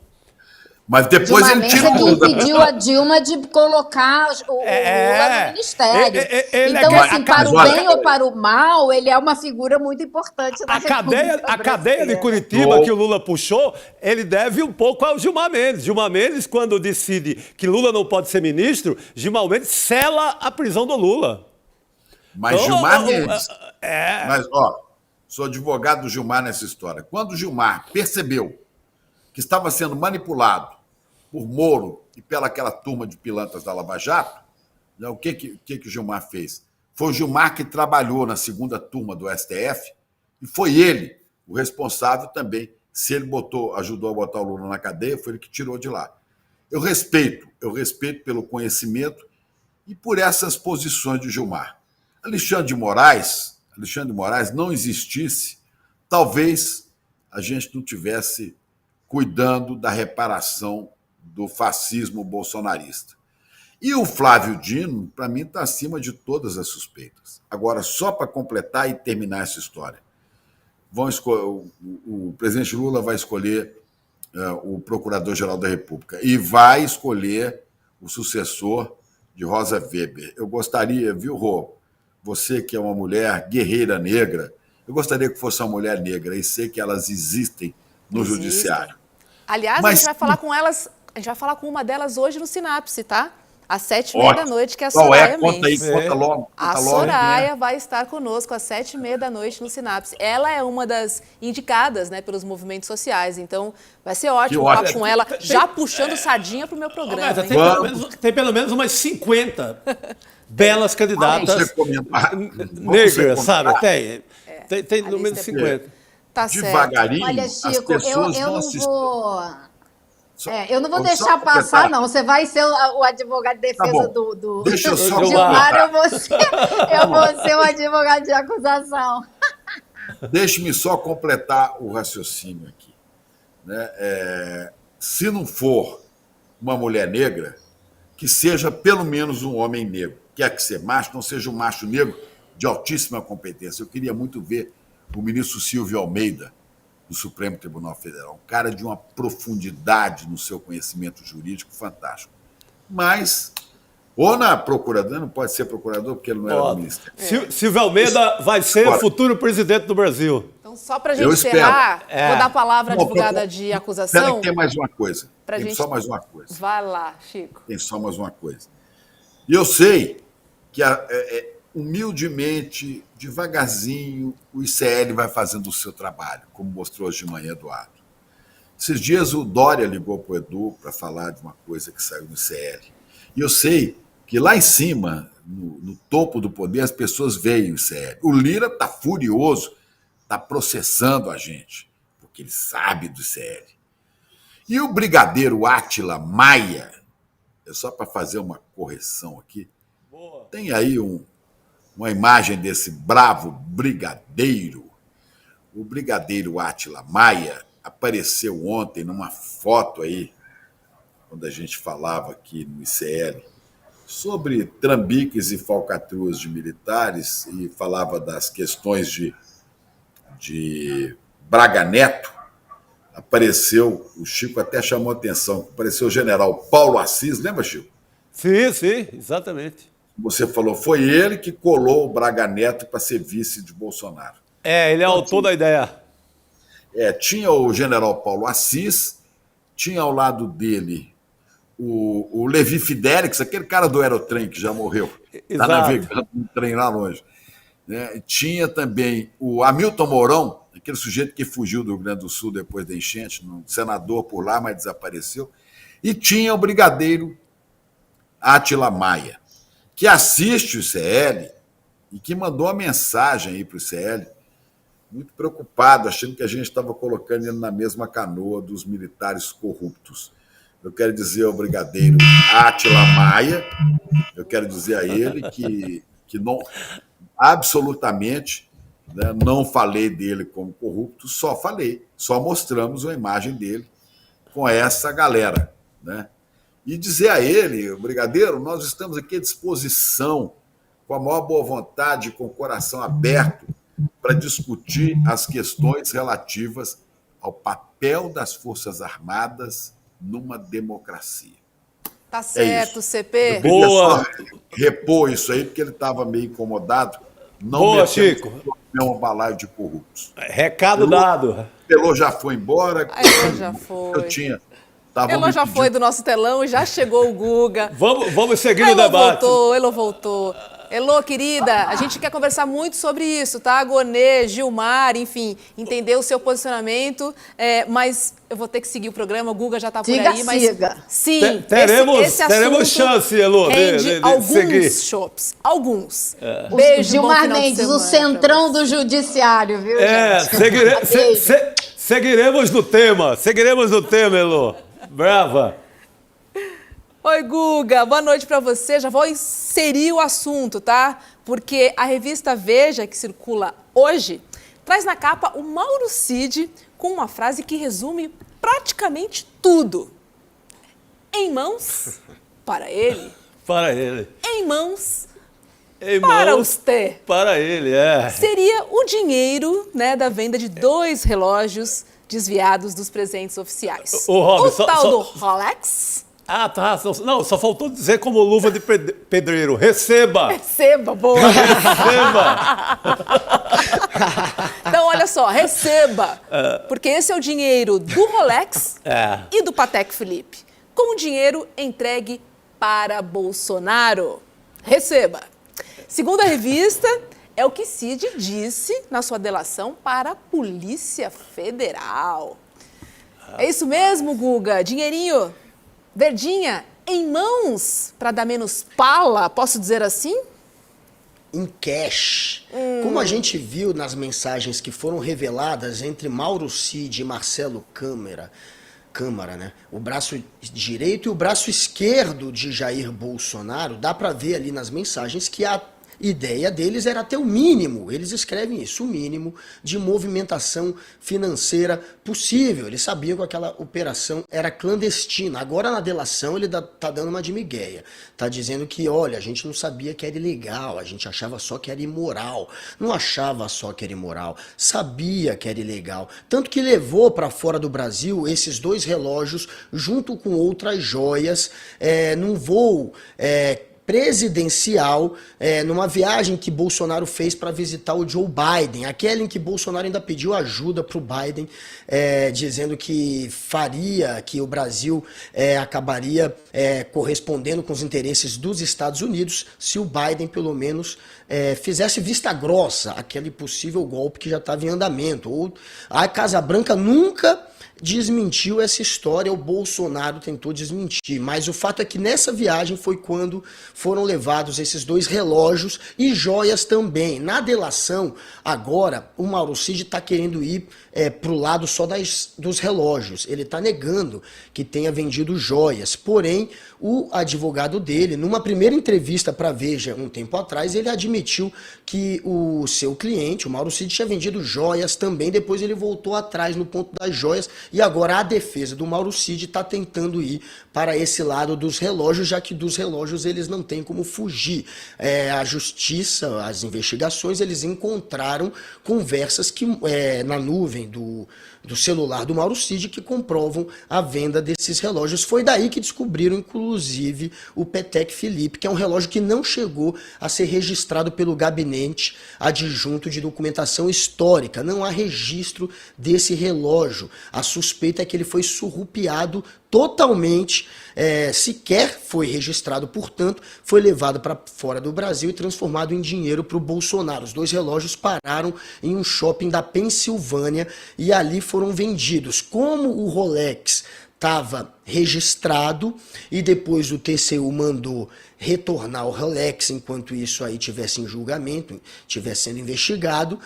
Mas depois ele tira o Lula. Ele impediu a Dilma de colocar o Lula no ministério. Então, assim, para o bem ou para o mal, ele é uma figura muito importante na A cadeia de Curitiba que o Lula puxou, ele deve um pouco ao Gilmar Mendes. Gilmar Mendes, quando decide que Lula não pode ser ministro, Gilmar Mendes sela a prisão do Lula. Mas então, Gilmar Mendes... Mas, sou advogado do Gilmar nessa história. Quando o Gilmar percebeu que estava sendo manipulado por Moro e pela aquela turma de pilantras da Lava Jato, né, o que o Gilmar fez? Foi o Gilmar que trabalhou na segunda turma do STF e foi ele o responsável também. Se ele ajudou a botar o Lula na cadeia, foi ele que tirou de lá. Eu respeito pelo conhecimento e por essas posições de Gilmar. Alexandre de Moraes não existisse, talvez a gente não tivesse cuidando da reparação do fascismo bolsonarista. E o Flávio Dino, para mim, está acima de todas as suspeitas. Agora, só para completar e terminar essa história, o presidente Lula vai escolher o Procurador-Geral da República e vai escolher o sucessor de Rosa Weber. Eu gostaria, viu, Rô, você que é uma mulher guerreira negra, eu gostaria que fosse uma mulher negra e sei que elas existem no judiciário. Aliás, a gente vai falar com elas, a gente vai falar com uma delas hoje no Sinapse, tá? Às 7h30 da noite, que é a Soraya Mendes. Conta logo. A Soraya vai estar conosco às 7h30 da noite no Sinapse. Ela é uma das indicadas, né, pelos movimentos sociais, então vai ser ótimo falar com ela, já puxando sardinha para o meu programa. Tem pelo menos umas 50 belas candidatas negras, sabe? Tem no menos 50. Tá certo. Devagarinho, olha, Chico, as pessoas eu vão não assistir. vou... Eu não vou deixar passar, não. Você vai ser o advogado de defesa do Deixa eu só Gilmar, eu vou ser o advogado de acusação. Deixe-me só completar o raciocínio aqui. Né? Se não for uma mulher negra, que seja pelo menos um homem negro. Quer que ser macho, não seja um macho negro de altíssima competência. Eu queria muito ver o ministro Silvio Almeida, do Supremo Tribunal Federal, um cara de uma profundidade no seu conhecimento jurídico fantástico. Mas, ou na Procuradoria, não pode ser procurador, porque ele não era do Ministério. Silvio Almeida vai ser o futuro presidente do Brasil. Então, só para a gente encerrar, vou dar a palavra à advogada de acusação. Espera que tem mais uma coisa. Só mais uma coisa. Vai lá, Chico. Tem só mais uma coisa. E eu sei que, humildemente, devagarzinho, o ICL vai fazendo o seu trabalho, como mostrou hoje de manhã Eduardo. Esses dias o Dória ligou para o Edu para falar de uma coisa que saiu do ICL. E eu sei que lá em cima, no topo do poder, as pessoas veem o ICL. O Lira está furioso, está processando a gente, porque ele sabe do ICL. E o brigadeiro Átila Maia, só para fazer uma correção aqui, tem aí uma imagem desse bravo brigadeiro. O brigadeiro Átila Maia apareceu ontem numa foto aí, quando a gente falava aqui no ICL, sobre trambiques e falcatruas de militares, e falava das questões de Braga Neto. Apareceu, o Chico até chamou atenção, apareceu o general Paulo Assis, lembra, Chico? Sim, exatamente. Você falou, foi ele que colou o Braga Neto para ser vice de Bolsonaro. Ele é autor da ideia. Tinha o general Paulo Assis, tinha ao lado dele o Levi Fidelix, aquele cara do aerotrem que já morreu, está navegando um trem lá longe. Tinha também o Hamilton Mourão, aquele sujeito que fugiu do Rio Grande do Sul depois da enchente, senador por lá, mas desapareceu. E tinha o brigadeiro Átila Maia, que assiste o ICL e que mandou uma mensagem aí para o ICL, muito preocupado, achando que a gente estava colocando ele na mesma canoa dos militares corruptos. Eu quero dizer ao brigadeiro Átila Maia, eu quero dizer a ele que não, absolutamente, né, não falei dele como corrupto, só mostramos uma imagem dele com essa galera, né? E dizer a ele, brigadeiro, nós estamos aqui à disposição, com a maior boa vontade, com o coração aberto, para discutir as questões relativas ao papel das Forças Armadas numa democracia. Tá certo, CP. Boa. Repor isso aí, porque ele estava meio incomodado. Boa, Chico. É um balaio de corruptos. Recado dado. Pelô já foi embora. Elô já foi. Eu tinha. Elô já foi do nosso telão e já chegou o Guga. Vamos seguir no debate. Elô voltou. Elô, querida, a gente quer conversar muito sobre isso, tá? Gonê, Gilmar, enfim, entender o seu posicionamento, mas eu vou ter que seguir o programa, o Guga já tá por aí, mas... Sim, teremos chance, Elô, de alguns seguir. Shops, alguns. Beijo, Gilmar Mendes, o centrão do judiciário, viu, gente? Seguiremos no tema, Elô. Brava. Oi, Guga, boa noite para você. Já vou inserir o assunto, tá? Porque a revista Veja, que circula hoje, traz na capa o Mauro Cid com uma frase que resume praticamente tudo. Em mãos, para ele. Para ele. Em mãos, para você. Para ele, Seria o dinheiro, né, da venda de 2 relógios desviados dos presentes oficiais. Rob, do Rolex... tá. Não, só faltou dizer como luva de pedreiro. Receba! Receba, boa! Receba! Então, olha só, receba! Porque esse é o dinheiro do Rolex e do Patek Philippe. Com o dinheiro entregue para Bolsonaro. Receba! Segundo a revista, é o que Cid disse na sua delação para a Polícia Federal. É isso mesmo, Guga? Dinheirinho verdinha em mãos para dar menos pala, posso dizer assim? Em cash. Como a gente viu nas mensagens que foram reveladas entre Mauro Cid e Marcelo Câmara, Câmara, né? O braço direito e o braço esquerdo de Jair Bolsonaro, dá para ver ali nas mensagens que a ideia deles era ter o mínimo, eles escrevem isso, o mínimo de movimentação financeira possível. Eles sabiam que aquela operação era clandestina. Agora na delação ele tá dando uma de miguéia. Tá dizendo que, olha, a gente não sabia que era ilegal, a gente achava só que era imoral. Não achava só que era imoral, sabia que era ilegal. Tanto que levou para fora do Brasil esses 2 relógios junto com outras joias num voo presidencial, numa viagem que Bolsonaro fez para visitar o Joe Biden, aquela em que Bolsonaro ainda pediu ajuda para o Biden, dizendo que que o Brasil acabaria correspondendo com os interesses dos Estados Unidos se o Biden, pelo menos, fizesse vista grossa aquele possível golpe que já estava em andamento. Ou a Casa Branca nunca desmentiu essa história, o Bolsonaro tentou desmentir, mas o fato é que nessa viagem foi quando foram levados esses 2 relógios e joias também. Na delação, agora, o Mauro Cid está querendo ir para o lado só dos relógios, ele está negando que tenha vendido joias, porém, o advogado dele, numa primeira entrevista para a Veja um tempo atrás, ele admitiu que o seu cliente, o Mauro Cid, tinha vendido joias também, depois ele voltou atrás no ponto das joias, e agora a defesa do Mauro Cid está tentando ir para esse lado dos relógios, já que dos relógios eles não têm como fugir. A justiça, as investigações, eles encontraram conversas que na nuvem do celular do Mauro Cid que comprovam a venda desses relógios. Foi daí que descobriram, inclusive, o Patek Philippe, que é um relógio que não chegou a ser registrado pelo Gabinete Adjunto de Documentação Histórica. Não há registro desse relógio. A suspeita é que ele foi surrupiado totalmente, sequer foi registrado, portanto, foi levado para fora do Brasil e transformado em dinheiro para o Bolsonaro. Os 2 relógios pararam em um shopping da Pensilvânia e ali foram vendidos. Como o Rolex estava registrado e depois o TCU mandou retornar o Rolex, enquanto isso aí tivesse em julgamento, tivesse sendo investigado,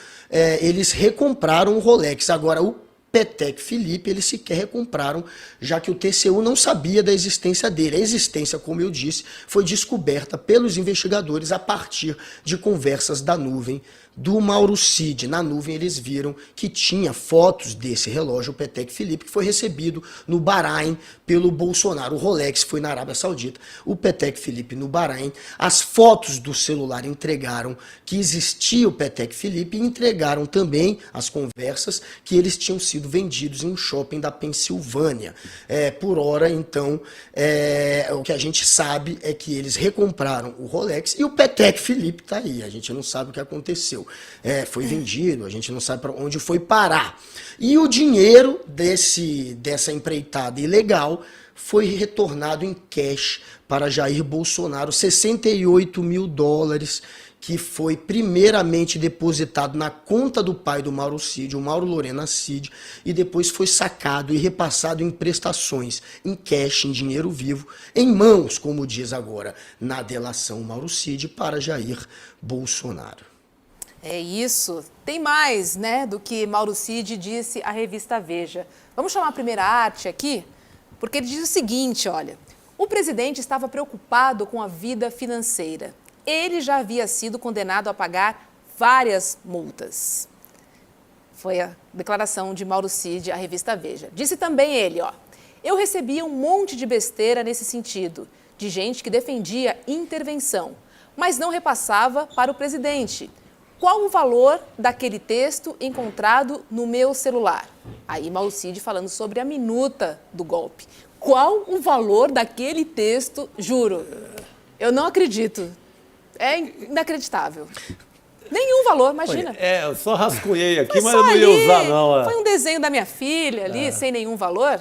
eles recompraram o Rolex. Agora, o Patek Philippe, eles sequer recompraram, já que o TCU não sabia da existência dele. A existência, como eu disse, foi descoberta pelos investigadores a partir de conversas da nuvem do Mauro Cid. Na nuvem eles viram que tinha fotos desse relógio, o Patek Philippe, que foi recebido no Bahrein pelo Bolsonaro. O Rolex foi na Arábia Saudita, o Patek Philippe no Bahrein. As fotos do celular entregaram que existia o Patek Philippe e entregaram também as conversas que eles tinham sido vendidos em um shopping da Pensilvânia. Por hora, então, o que a gente sabe é que eles recompraram o Rolex e o Patek Philippe está aí. A gente não sabe o que aconteceu. Foi vendido, a gente não sabe para onde foi parar. E o dinheiro dessa empreitada ilegal foi retornado em cash para Jair Bolsonaro, $68 mil, que foi primeiramente depositado na conta do pai do Mauro Cid, o Mauro Lorena Cid, e depois foi sacado e repassado em prestações, em cash, em dinheiro vivo, em mãos, como diz agora na delação Mauro Cid, para Jair Bolsonaro. É isso. Tem mais, né, do que Mauro Cid disse à revista Veja. Vamos chamar a primeira arte aqui? Porque ele diz o seguinte, olha, o presidente estava preocupado com a vida financeira. Ele já havia sido condenado a pagar várias multas. Foi a declaração de Mauro Cid à revista Veja. Disse também ele, eu recebia um monte de besteira nesse sentido, de gente que defendia intervenção, mas não repassava para o presidente. Qual o valor daquele texto encontrado no meu celular? Aí Mauro Cid falando sobre a minuta do golpe. Qual o valor daquele texto? Juro, eu não acredito. É inacreditável. Nenhum valor, imagina. Eu só rascunhei aqui, mas só eu não ia ali, usar, não. Foi um desenho da minha filha ali, sem nenhum valor.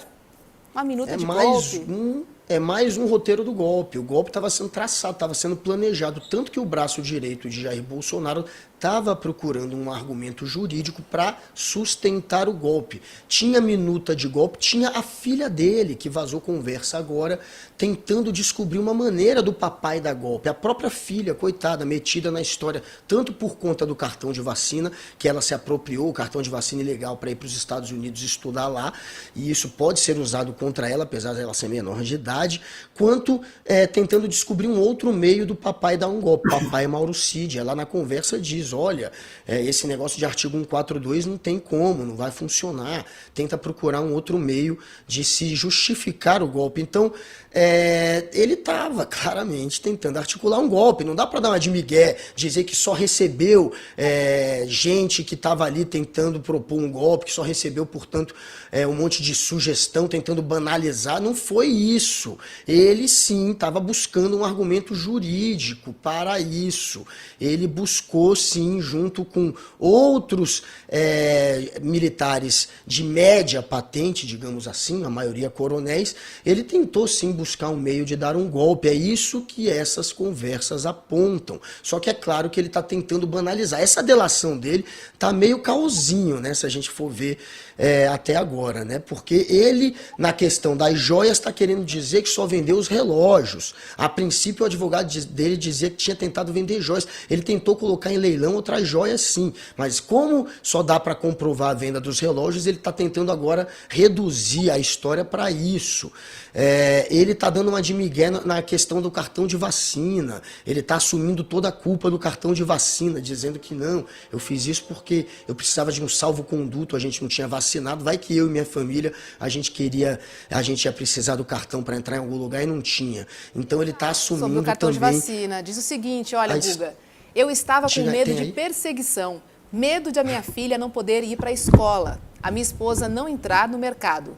Uma minuta de mais golpe. um é mais um roteiro do golpe. O golpe estava sendo traçado, estava sendo planejado, tanto que o braço direito de Jair Bolsonaro estava procurando um argumento jurídico para sustentar o golpe. Tinha minuta de golpe, tinha a filha dele, que vazou conversa agora, tentando descobrir uma maneira do papai dar golpe. A própria filha, coitada, metida na história, tanto por conta do cartão de vacina, que ela se apropriou, o cartão de vacina ilegal, para ir para os Estados Unidos estudar lá, e isso pode ser usado contra ela, apesar dela ser menor de idade, quanto tentando descobrir um outro meio do papai dar um golpe. Papai Mauro Cid, ela na conversa diz, olha, esse negócio de artigo 142 não tem como, não vai funcionar. Tenta procurar um outro meio de se justificar o golpe. Então, ele estava claramente tentando articular um golpe. Não dá para dar uma de migué, dizer que só recebeu gente que estava ali tentando propor um golpe, que só recebeu, portanto, um monte de sugestão, tentando banalizar. Não foi isso. Ele, sim, estava buscando um argumento jurídico para isso. Ele buscou, sim, junto com outros militares de média patente, digamos assim, a maioria coronéis, ele tentou, sim, buscar um meio de dar um golpe. É isso que essas conversas apontam. Só que é claro que ele está tentando banalizar. Essa delação dele está meio caosinho, né, se a gente for ver até agora, né? Porque ele, na questão das joias, está querendo dizer que só vendeu os relógios. A princípio, o advogado dele dizia que tinha tentado vender joias. Ele tentou colocar em leilão outras joias, sim. Mas como só dá para comprovar a venda dos relógios, ele está tentando agora reduzir a história para isso. Ele está dando uma de migué na questão do cartão de vacina. Ele está assumindo toda a culpa do cartão de vacina, dizendo que não, eu fiz isso porque eu precisava de um salvo-conduto, a gente não tinha vacinado, vai que eu e minha família, a gente ia precisar do cartão para entrar em algum lugar e não tinha. Então ele está assumindo também... Sobre o cartão de vacina, diz o seguinte, olha, Guga, eu estava com medo de perseguição, medo de a minha filha não poder ir para a escola, a minha esposa não entrar no mercado.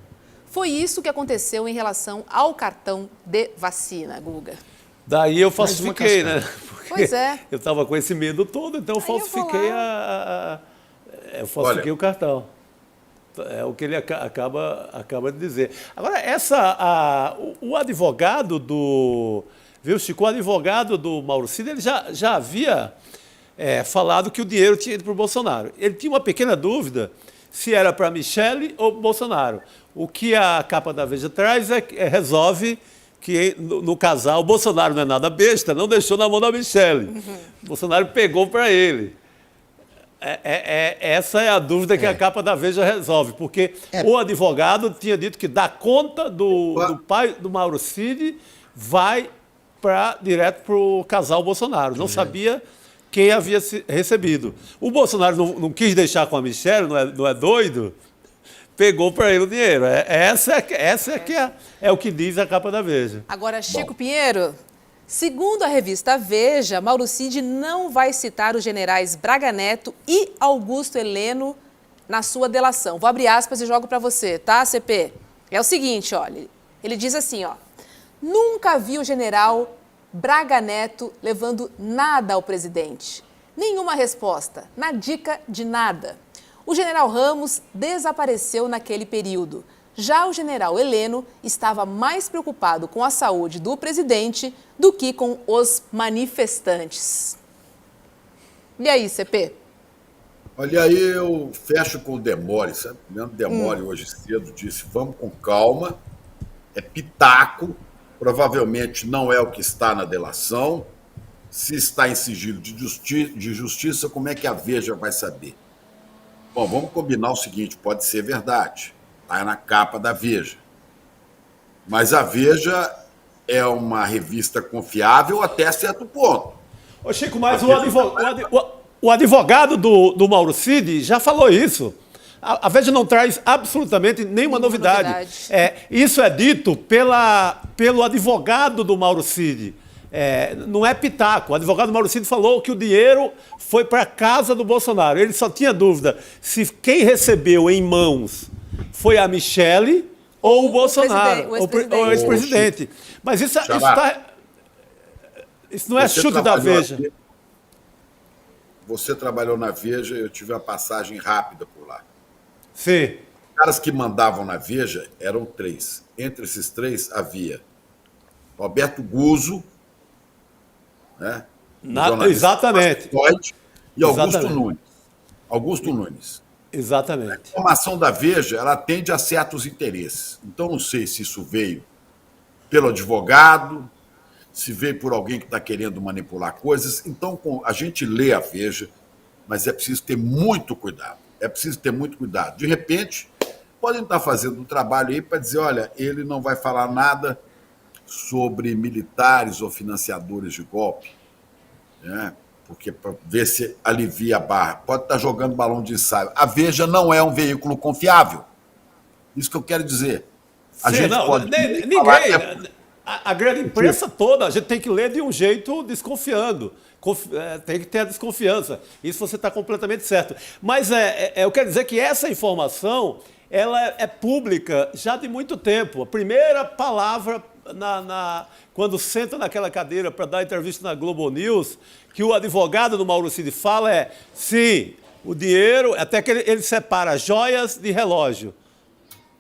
Foi isso que aconteceu em relação ao cartão de vacina, Guga. Daí eu falsifiquei, né? Porque pois é. Eu estava com esse medo todo, então eu falsifiquei o cartão. É o que ele acaba de dizer. Agora, o advogado do... Viu, Chico? O advogado do Mauro Cid, ele já havia falado que o dinheiro tinha ido para o Bolsonaro. Ele tinha uma pequena dúvida se era para Michele ou para Bolsonaro. O que a capa da Veja traz resolve que no casal, o Bolsonaro não é nada besta, não deixou na mão da Michele. O Bolsonaro pegou para ele. Essa é a dúvida que a capa da Veja resolve, porque o advogado tinha dito que dá conta do pai do Mauro Cid vai direto para o casal Bolsonaro. Não sabia quem havia recebido. O Bolsonaro não quis deixar com a Michele, não é doido? Pegou para ele o dinheiro. É o que diz a capa da Veja. Agora, Chico Pinheiro, segundo a revista Veja, Mauro Cid não vai citar os generais Braga Neto e Augusto Heleno na sua delação. Vou abrir aspas e jogo para você, tá, CP? É o seguinte, olha, ele diz assim, ó, nunca vi o general Braga Neto levando nada ao presidente. Nenhuma resposta, na dica de nada. O general Ramos desapareceu naquele período. Já o general Heleno estava mais preocupado com a saúde do presidente do que com os manifestantes. E aí, CP? Olha, aí eu fecho com o Demore, sabe? O Demore hoje cedo disse, vamos com calma, é pitaco, provavelmente não é o que está na delação. Se está em sigilo de justiça, como é que a Veja vai saber? Bom, vamos combinar o seguinte, pode ser verdade, está na capa da Veja. Mas a Veja é uma revista confiável até certo ponto. Ô Chico, mas o advogado do Mauro Cid já falou isso. A Veja não traz absolutamente nenhuma novidade. Isso é dito pelo advogado do Mauro Cid. Não é pitaco. O advogado Mauro Cid falou que o dinheiro foi para a casa do Bolsonaro. Ele só tinha dúvida se quem recebeu em mãos foi a Michele ou o Bolsonaro, ou o ex-presidente. Mas isso não é chute da Veja. Você trabalhou na Veja, eu tive uma passagem rápida por lá. Sim. Os caras que mandavam na Veja eram 3. Entre esses 3 havia Roberto Guzzo, né? Exatamente. E Augusto Nunes. Augusto Nunes. Exatamente. A informação da Veja, ela atende a certos interesses. Então, não sei se isso veio pelo advogado, se veio por alguém que está querendo manipular coisas. Então, a gente lê a Veja, mas é preciso ter muito cuidado. É preciso ter muito cuidado. De repente, podem estar fazendo um trabalho aí para dizer, olha, ele não vai falar nada sobre militares ou financiadores de golpe, né? Porque para ver se alivia a barra. Pode estar jogando balão de ensaio. A Veja não é um veículo confiável. Isso que eu quero dizer. A gente pode ninguém. A grande imprensa toda, a gente tem que ler de um jeito desconfiando. Tem que ter a desconfiança. Isso você está completamente certo. Mas eu quero dizer que essa informação ela é pública já de muito tempo. A primeira palavra quando senta naquela cadeira para dar entrevista na Globo News, que o advogado do Mauro Cid fala sim, o dinheiro, até que ele separa joias de relógio.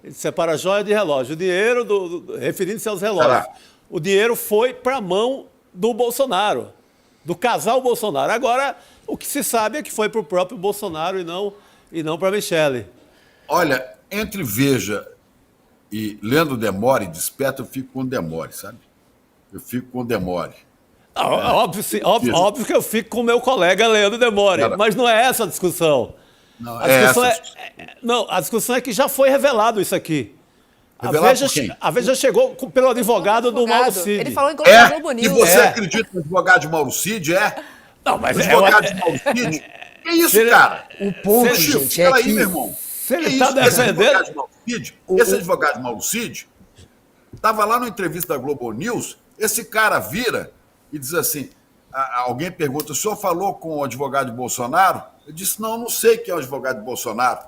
Ele separa joia de relógio. O dinheiro, referindo-se aos relógios, o dinheiro foi para a mão do Bolsonaro, do casal Bolsonaro. Agora, o que se sabe é que foi para o próprio Bolsonaro e não para a Michele. Olha, entre Veja e lendo Demore, Desperta, eu fico com Demore, sabe? Eu fico com Demore. Óbvio que eu fico com o meu colega Leandro Demore, mas não é essa a discussão. A discussão é que já foi revelado isso aqui. A Veja chegou pelo advogado do Mauro Cid. Ele falou em Globo News. E você acredita no advogado de Mauro Cid? Não, mas o advogado de Mauro Cid? Que isso, cara? O ponto, gente, é que... meu irmão. Se ele está defendendo... Esse advogado de Mauro Cid estava lá na entrevista da Globo News, esse cara vira e diz assim, alguém pergunta, o senhor falou com o advogado de Bolsonaro? Eu disse, não sei quem é o advogado de Bolsonaro.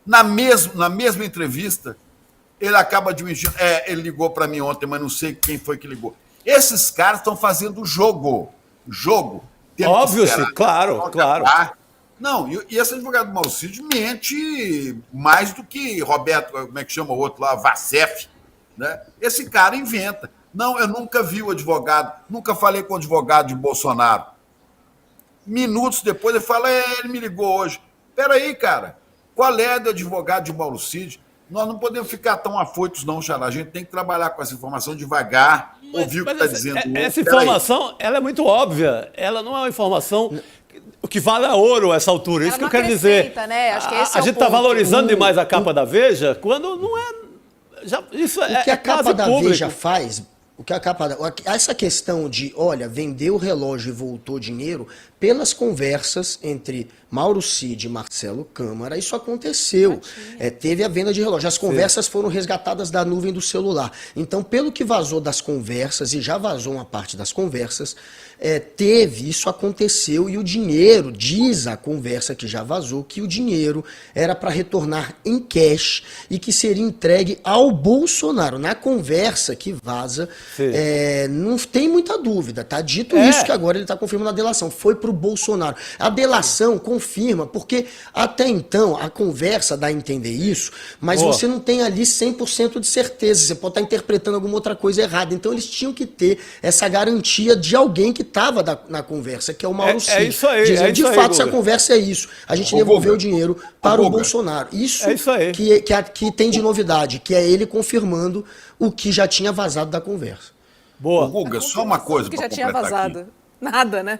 Na mesma entrevista, ele acaba de me dizer, ele ligou para mim ontem, mas não sei quem foi que ligou. Esses caras estão fazendo jogo. Óbvio, claro. Não, e esse advogado do Mauro Cid mente mais do que Roberto, como é que chama o outro lá, Vacef, né? Esse cara inventa. Não, eu nunca vi o advogado, nunca falei com o advogado de Bolsonaro. Minutos depois ele fala, ele me ligou hoje. Peraí, cara, qual é do advogado de Mauro Cid? Nós não podemos ficar tão afoitos não, Xará. A gente tem que trabalhar com essa informação devagar, ouvir o que está dizendo. Essa informação, ela é muito óbvia. Ela não é uma informação... O que vale é ouro a essa altura, isso que eu quero dizer. Né? Acho que esse a gente está valorizando demais a capa da Veja, quando não é... Isso o que a capa da público. Veja faz... Essa questão de, olha, vendeu o relógio e voltou dinheiro, pelas conversas entre Mauro Cid e Marcelo Câmara, isso aconteceu. Teve a venda de relógio. As conversas foram resgatadas da nuvem do celular. Então, pelo que vazou das conversas, e já vazou uma parte das conversas, isso aconteceu e o dinheiro, diz a conversa que já vazou, que o dinheiro era para retornar em cash e que seria entregue ao Bolsonaro. Na conversa que vaza, não tem muita dúvida, tá? Dito isso que agora ele está confirmando a delação, foi para o Bolsonaro. A delação confirma, porque até então a conversa dá a entender isso, mas você não tem ali 100% de certeza, você pode estar interpretando alguma outra coisa errada. Então eles tinham que ter essa garantia de alguém que estava na conversa, que é o Mauro Cid. Isso aí. Dizendo, de fato, se a Guga. conversa é isso, a gente devolveu o dinheiro para o Bolsonaro. Isso aí. que tem de novidade, que é ele confirmando o que já tinha vazado da conversa. Boa. Guga, só uma coisa que para já tinha completar vazado. aqui. Nada, né?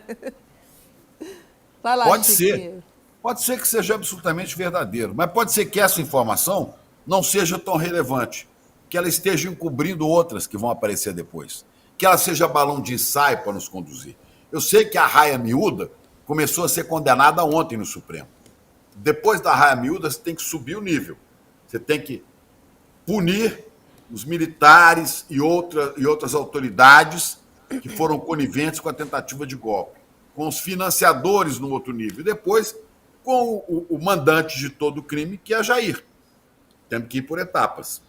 Vai lá, Pode Chiquinho. ser. Pode ser que seja absolutamente verdadeiro, mas pode ser que essa informação não seja tão relevante, que ela esteja encobrindo outras que vão aparecer depois, que ela seja balão de ensaio para nos conduzir. Eu sei que a raia miúda começou a ser condenada ontem no Supremo. Depois da raia miúda, você tem que subir o nível. Você tem que punir os militares e outras autoridades que foram coniventes com a tentativa de golpe, com os financiadores no outro nível, e depois com o mandante de todo o crime, que é Jair. Temos que ir por etapas.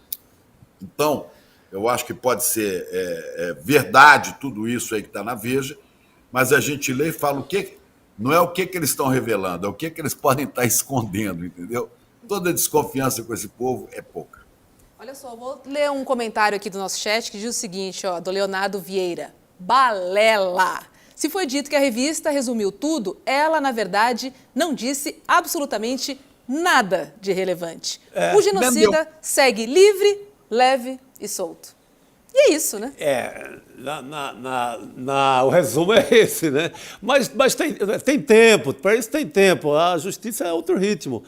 Então, eu acho que pode ser verdade tudo isso aí que está na Veja, mas a gente lê e fala o que... Não é o que eles estão revelando, é o que eles podem estar escondendo, entendeu? Toda desconfiança com esse povo é pouca. Olha Olha só, vou ler um comentário aqui do nosso chat que diz o seguinte, ó, do Leonardo Vieira. Balela! Se foi dito que a revista resumiu tudo, ela, na verdade, não disse absolutamente nada de relevante. O genocida segue livre, leve e solto. E é isso, né? O resumo é esse, né? Mas tem tempo, para isso tem tempo. A justiça é outro ritmo.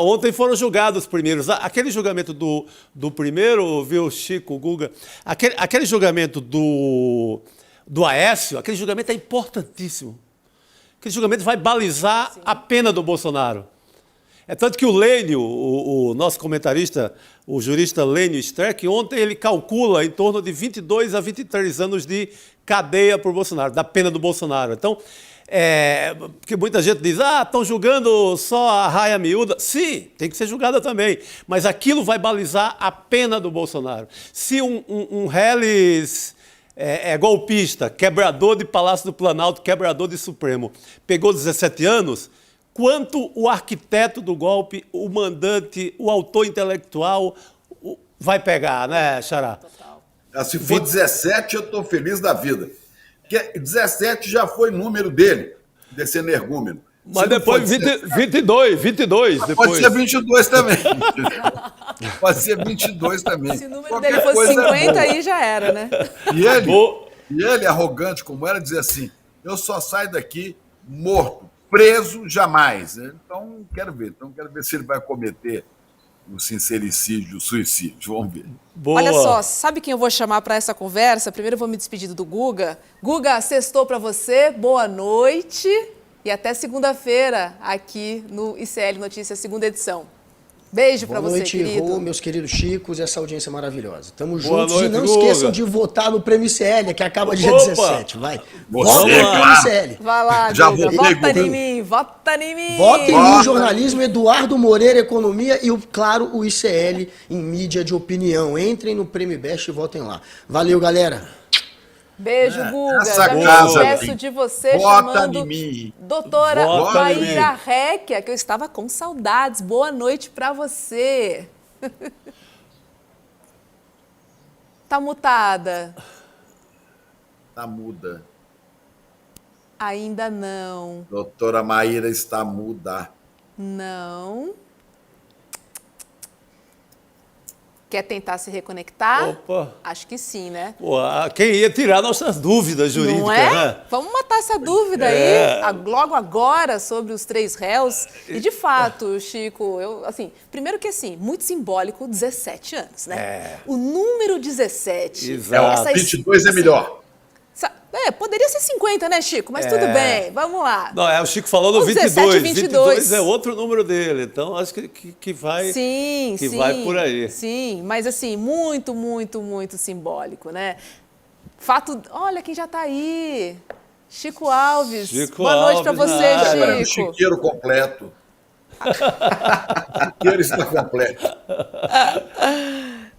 Ontem foram julgados os primeiros. Aquele julgamento do primeiro, viu, Chico, Guga? Aquele julgamento do Aécio, aquele julgamento é importantíssimo. Aquele julgamento vai balizar a pena do Bolsonaro. É tanto que o Lênio, o nosso comentarista, o jurista Lênio Streck, ontem ele calcula em torno de 22 a 23 anos de cadeia para o Bolsonaro, da pena do Bolsonaro. Então, porque muita gente diz, estão julgando só a raia miúda. Sim, tem que ser julgada também, mas aquilo vai balizar a pena do Bolsonaro. Se um Reles golpista, quebrador de Palácio do Planalto, quebrador de Supremo, pegou 17 anos... Quanto o arquiteto do golpe, o mandante, o autor intelectual vai pegar, né, Xará? Se for 17, eu estou feliz da vida. Porque 17 já foi número dele, desse energúmeno. Mas depois 22 depois. Pode ser 22 também. Pode ser 22 também. Se o número dele fosse 50, aí já era, né? E ele, arrogante como era, dizia assim, eu só saio daqui morto. Preso jamais. Então, quero ver se ele vai cometer o sincericídio, o suicídio. Vamos ver. Boa. Olha só, sabe quem eu vou chamar para essa conversa? Primeiro eu vou me despedir do Guga. Guga, sextou para você, boa noite e até segunda-feira aqui no ICL Notícias, segunda edição. Beijo para você, querido. Boa noite, Rô, meus queridos Chicos, essa audiência maravilhosa. Tamo Boa juntos noite, e não Guga. esqueçam de votar no Prêmio ICL, que acaba dia 17. Vai. Você, Vota no claro. Prêmio ICL. Vai lá, Já Guga, votei, vota Guga. em mim, vota em mim. Votem no jornalismo, Eduardo Moreira, Economia e, claro, o ICL em mídia de opinião. Entrem no Prêmio Best e votem lá. Valeu, galera. Beijo, Guga. Essa Já me casa despeço de você vota chamando em mim. doutora Vota em Maíra Réquia, que eu estava com saudades. Boa noite para você. Tá mutada? Tá muda. Ainda não. Doutora Maíra está muda. Não. Quer tentar se reconectar? Opa. Acho que sim, né? Pô, quem ia tirar nossas dúvidas jurídicas, Não é? né? Vamos matar essa dúvida aí, logo agora, sobre os 3 réus. E, de fato, Chico, primeiro que muito simbólico, 17 anos, né? O número 17. Exato. 22 é melhor. Poderia ser 50, né, Chico? Mas tudo bem, vamos lá. Não, o Chico falou no 22. 17, 22 é outro número dele, então acho que vai, vai por aí. Sim, mas muito, muito, muito simbólico, né? Olha quem já está aí. Chico Alves. Boa noite para você, Chico. Chiqueiro completo. Chiqueiro está completo.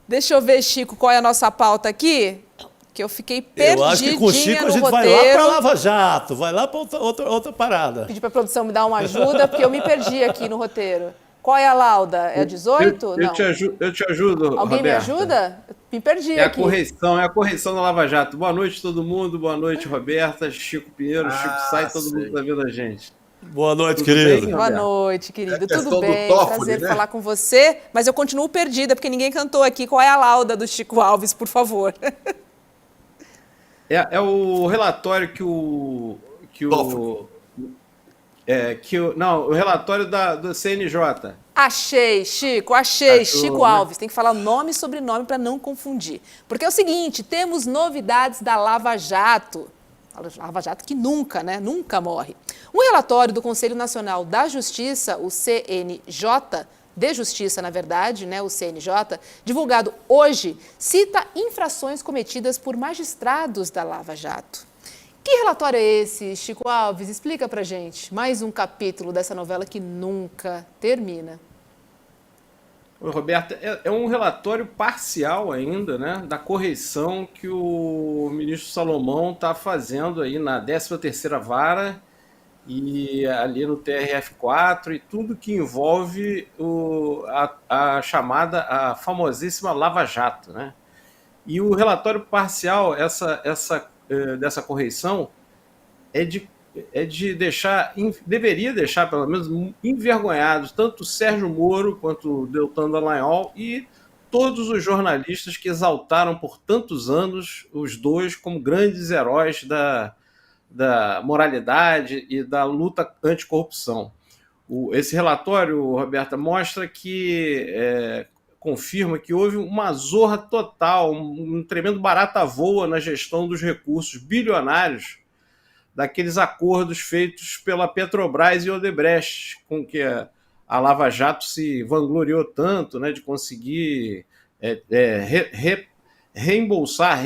Deixa eu ver, Chico, qual é a nossa pauta aqui? Que eu fiquei perdidinha no roteiro. Eu acho que com o Chico a gente vai lá para Lava Jato, vai lá para outra parada. Pedi para a produção me dar uma ajuda, porque eu me perdi aqui no roteiro. Qual é a lauda? É a 18? Eu te ajudo, Alguém Roberta. me ajuda? Me perdi aqui. É a correção da Lava Jato. Boa noite, todo mundo. Boa noite, Roberta, Chico Pinheiro, Chico Sai, todo mundo tá vendo a gente. Boa noite, Tudo querido. bem, Boa noite, querido. questão Tudo do bem? Toffoli, Prazer né? falar com você. Mas eu continuo perdida, porque ninguém cantou aqui. Qual é a lauda do Chico Alves, por favor? É o relatório o relatório do CNJ. Achei, Chico, achei. Achou, Chico né? Alves. Tem que falar nome e sobrenome para não confundir. Porque é o seguinte, temos novidades da Lava Jato. Lava Jato que nunca, né? Nunca morre. Um relatório do Conselho Nacional da Justiça, o CNJ, de Justiça, na verdade, né, o CNJ, divulgado hoje, cita infrações cometidas por magistrados da Lava Jato. Que relatório é esse, Chico Alves? Explica pra gente. Mais um capítulo dessa novela que nunca termina. Oi, Roberta, é um relatório parcial ainda, né, da correção que o ministro Salomão está fazendo aí na 13ª Vara e ali no TRF4 e tudo que envolve a chamada, a famosíssima Lava Jato, né? E o relatório parcial dessa correição é de deixar, deveria deixar pelo menos envergonhados tanto o Sérgio Moro quanto o Deltan Dallagnol e todos os jornalistas que exaltaram por tantos anos os dois como grandes heróis da moralidade e da luta anticorrupção. Esse relatório, Roberta, mostra que confirma que houve uma zorra total, um tremendo barata voa na gestão dos recursos bilionários daqueles acordos feitos pela Petrobras e Odebrecht, com que a Lava Jato se vangloriou tanto, né, de conseguir reembolsar,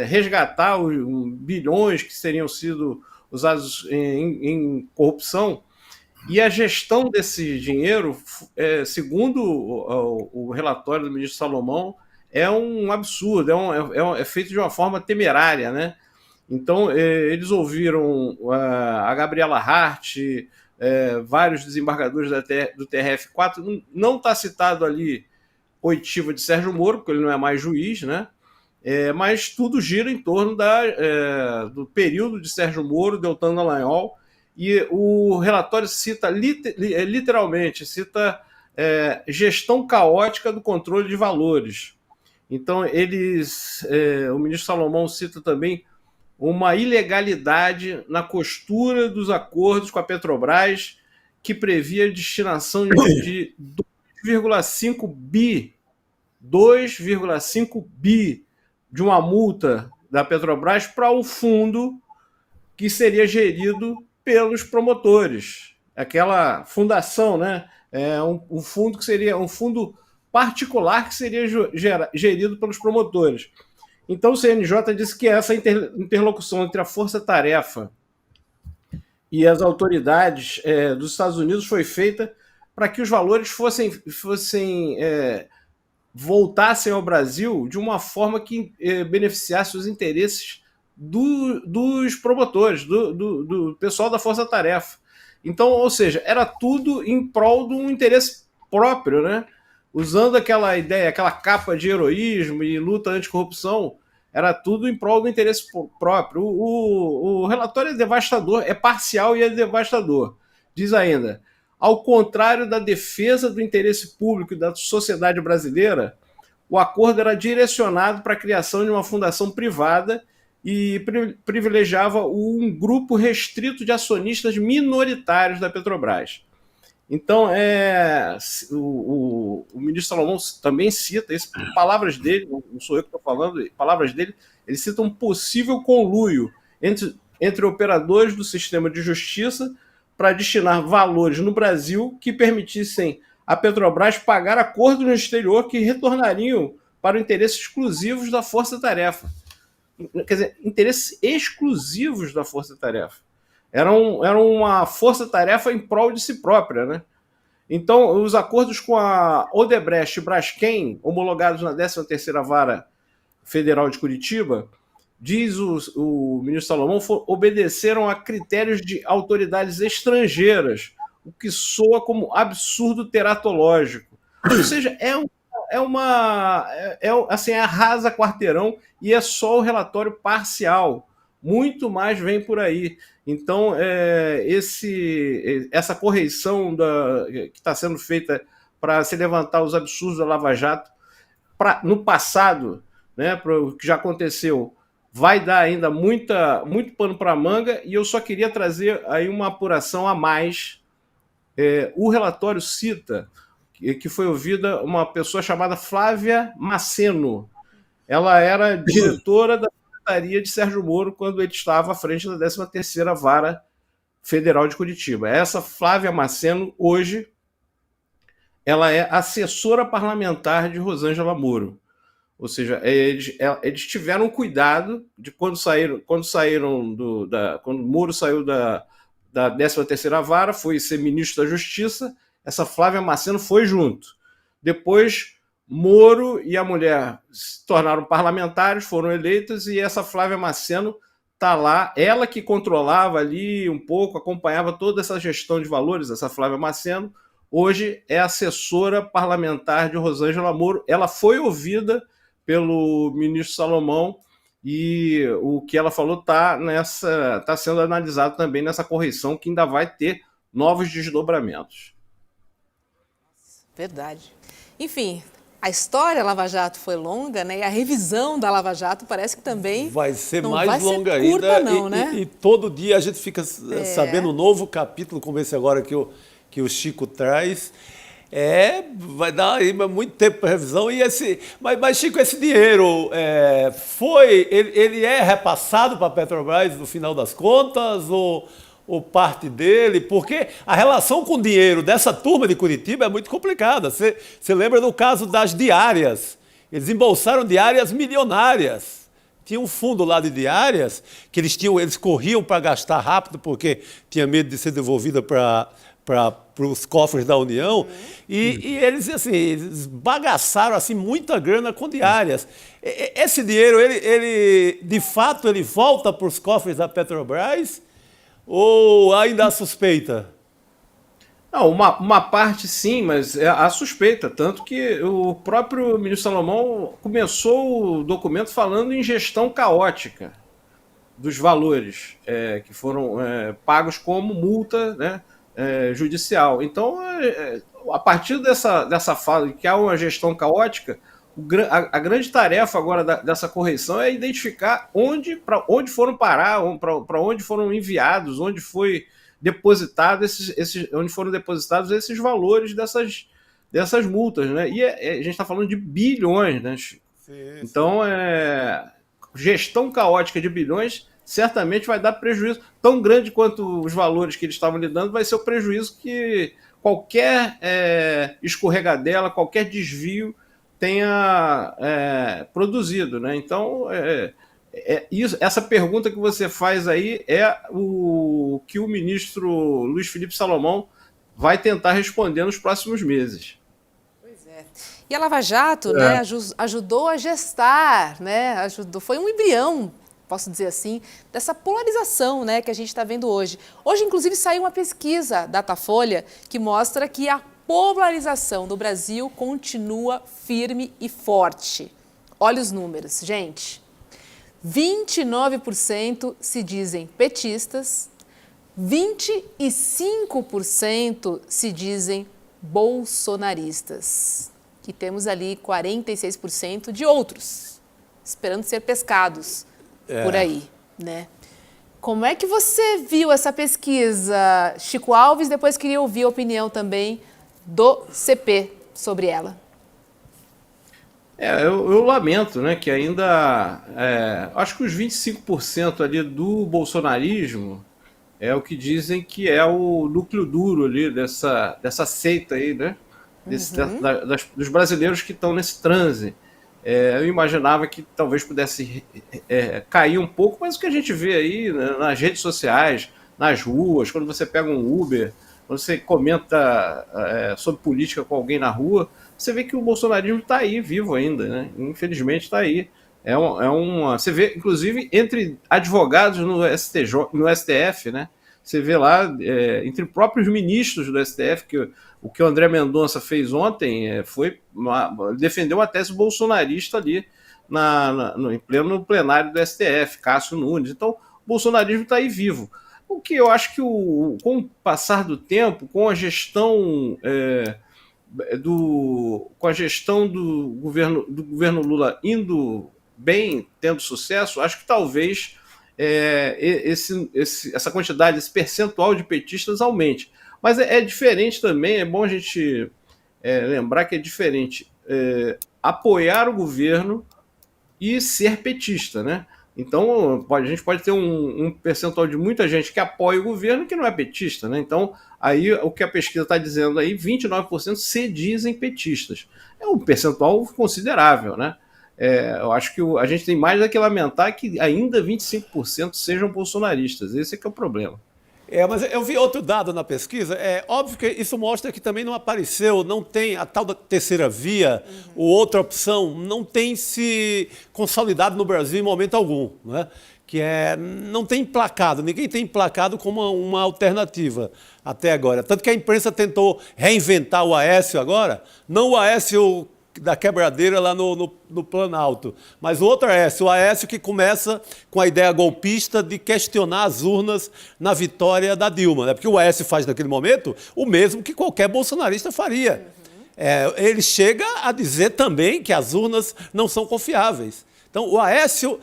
resgatar os bilhões que seriam sido usados em corrupção. E a gestão desse dinheiro, segundo o relatório do ministro Salomão, é um absurdo, é feito de uma forma temerária, né? Então, eles ouviram a Gabriela Hart, vários desembargadores do TRF4, não está citado ali oitiva de Sérgio Moro, porque ele não é mais juiz, né? Mas tudo gira em torno do período de Sérgio Moro, Deltan Dallagnol, e o relatório cita literalmente, gestão caótica do controle de valores. Então, o ministro Salomão cita também uma ilegalidade na costura dos acordos com a Petrobras, que previa a destinação de 2,5 bi de uma multa da Petrobras para o fundo que seria gerido pelos promotores. Aquela fundação, né? Um fundo que seria um fundo particular que seria gerido pelos promotores. Então o CNJ disse que essa interlocução entre a força-tarefa e as autoridades dos Estados Unidos foi feita para que os valores voltassem ao Brasil de uma forma que beneficiasse os interesses dos promotores, do pessoal da força-tarefa. Então, ou seja, era tudo em prol de um interesse próprio, né? Usando aquela ideia, aquela capa de heroísmo e luta anticorrupção, era tudo em prol do interesse próprio. O relatório é devastador, é parcial e é devastador. Diz ainda, ao contrário da defesa do interesse público e da sociedade brasileira, o acordo era direcionado para a criação de uma fundação privada e privilegiava um grupo restrito de acionistas minoritários da Petrobras. Então, o ministro Salomão também cita isso, palavras dele, não sou eu que estou falando, palavras dele, ele cita um possível conluio entre operadores do sistema de justiça para destinar valores no Brasil que permitissem a Petrobras pagar acordos no exterior que retornariam para interesses exclusivos da força-tarefa. Quer dizer, interesses exclusivos da força-tarefa. Era uma força-tarefa em prol de si própria, né? Então, os acordos com a Odebrecht e Braskem, homologados na 13ª Vara Federal de Curitiba, diz o ministro Salomão, obedeceram a critérios de autoridades estrangeiras, o que soa como absurdo teratológico. Ou seja, arrasa quarteirão e é só o relatório parcial. Muito mais vem por aí. Então, essa correição que está sendo feita para se levantar os absurdos da Lava Jato no passado, né, para o que já aconteceu, vai dar ainda muito pano para a manga, e eu só queria trazer aí uma apuração a mais. O relatório cita que foi ouvida uma pessoa chamada Flávia Maceno. Ela era diretora da secretaria de Sérgio Moro quando ele estava à frente da 13ª Vara Federal de Curitiba. Essa Flávia Maceno, hoje, ela é assessora parlamentar de Rosângela Moro. Ou seja, eles tiveram cuidado de quando Moro saiu da 13ª Vara, foi ser ministro da Justiça, essa Flávia Maceno foi junto. Depois, Moro e a mulher se tornaram parlamentares, foram eleitos, e essa Flávia Maceno está lá, ela que controlava ali um pouco, acompanhava toda essa gestão de valores, essa Flávia Maceno, hoje é assessora parlamentar de Rosângela Moro. Ela foi ouvida pelo ministro Salomão e o que ela falou está sendo analisado também nessa correição, que ainda vai ter novos desdobramentos. Verdade. Enfim, a história Lava Jato foi longa, né? E a revisão da Lava Jato parece que também vai ser não mais vai longa ser curta, ainda. não, né? E todo dia a gente fica sabendo um novo capítulo, como esse agora que o Chico traz. Vai dar aí muito tempo para revisão. Mas, Chico, esse dinheiro ele é repassado para a Petrobras no final das contas ou parte dele? Porque a relação com o dinheiro dessa turma de Curitiba é muito complicada. Você lembra do caso das diárias? Eles embolsaram diárias milionárias. Tinha um fundo lá de diárias que eles corriam para gastar rápido porque tinha medo de ser devolvida para os cofres da União, e eles bagaçaram assim, muita grana com diárias. Esse dinheiro, ele de fato, ele volta para os cofres da Petrobras ou ainda há suspeita? Não, uma parte sim, mas é a suspeita, tanto que o próprio ministro Salomão começou o documento falando em gestão caótica dos valores que foram pagos como multa, né, judicial. Então, a partir dessa fala de que há uma gestão caótica, a grande tarefa agora dessa correição é identificar para onde foram parar, para onde foram enviados, onde foi depositado onde foram depositados esses valores dessas multas, né? E a gente está falando de bilhões, né, Chico? Sim. Então, gestão caótica de bilhões certamente vai dar prejuízo tão grande quanto os valores que eles estavam lidando, vai ser o prejuízo que qualquer escorregadela, qualquer desvio tenha produzido, né? Então, essa pergunta que você faz aí é o que o ministro Luiz Felipe Salomão vai tentar responder nos próximos meses. Pois é. E a Lava Jato, né, ajudou a gestar, né? Foi um embrião, posso dizer assim, dessa polarização, né, que a gente está vendo hoje. Hoje, inclusive, saiu uma pesquisa Datafolha que mostra que a polarização do Brasil continua firme e forte. Olha os números, gente. 29% se dizem petistas, 25% se dizem bolsonaristas. E temos ali 46% de outros, esperando ser pescados por aí, né? Como é que você viu essa pesquisa, Chico Alves? Depois queria ouvir a opinião também do CP sobre ela. Eu lamento, né, que ainda acho que os 25% ali do bolsonarismo é o que dizem que é o núcleo duro ali dessa seita aí, né? Dos brasileiros que estão nesse transe. Eu imaginava que talvez pudesse cair um pouco, mas o que a gente vê aí, né, nas redes sociais, nas ruas, quando você pega um Uber, quando você comenta sobre política com alguém na rua, você vê que o bolsonarismo está aí, vivo ainda, né? Infelizmente está aí. Você vê, inclusive, entre advogados no STF, né? Você vê lá, entre próprios ministros do STF, que o que o André Mendonça fez ontem foi defender uma tese bolsonarista ali no plenário do STF, Cássio Nunes. Então, o bolsonarismo está aí vivo. O que eu acho que com o passar do tempo, com a gestão do governo Lula indo bem, tendo sucesso, acho que talvez essa quantidade, esse percentual de petistas aumente. Mas é diferente também, é bom a gente lembrar que é diferente apoiar o governo e ser petista, né? Então, a gente pode ter um percentual de muita gente que apoia o governo que não é petista, né? Então, aí o que a pesquisa está dizendo aí, 29% se dizem petistas. É um percentual considerável, né? Eu acho que a gente tem mais do que lamentar que ainda 25% sejam bolsonaristas. Esse é que é o problema. Mas eu vi outro dado na pesquisa. É óbvio que isso mostra que também não apareceu, não tem a tal da terceira via, ou outra opção, não tem se consolidado no Brasil em momento algum, né? não tem emplacado, ninguém tem emplacado como uma alternativa até agora. Tanto que a imprensa tentou reinventar o Aécio agora, não o Aécio da quebradeira lá no Planalto, mas o outro Aécio, o Aécio que começa com a ideia golpista de questionar as urnas na vitória da Dilma, né? Porque o Aécio faz naquele momento o mesmo que qualquer bolsonarista faria. Ele chega a dizer também que as urnas não são confiáveis. Então, o Aécio,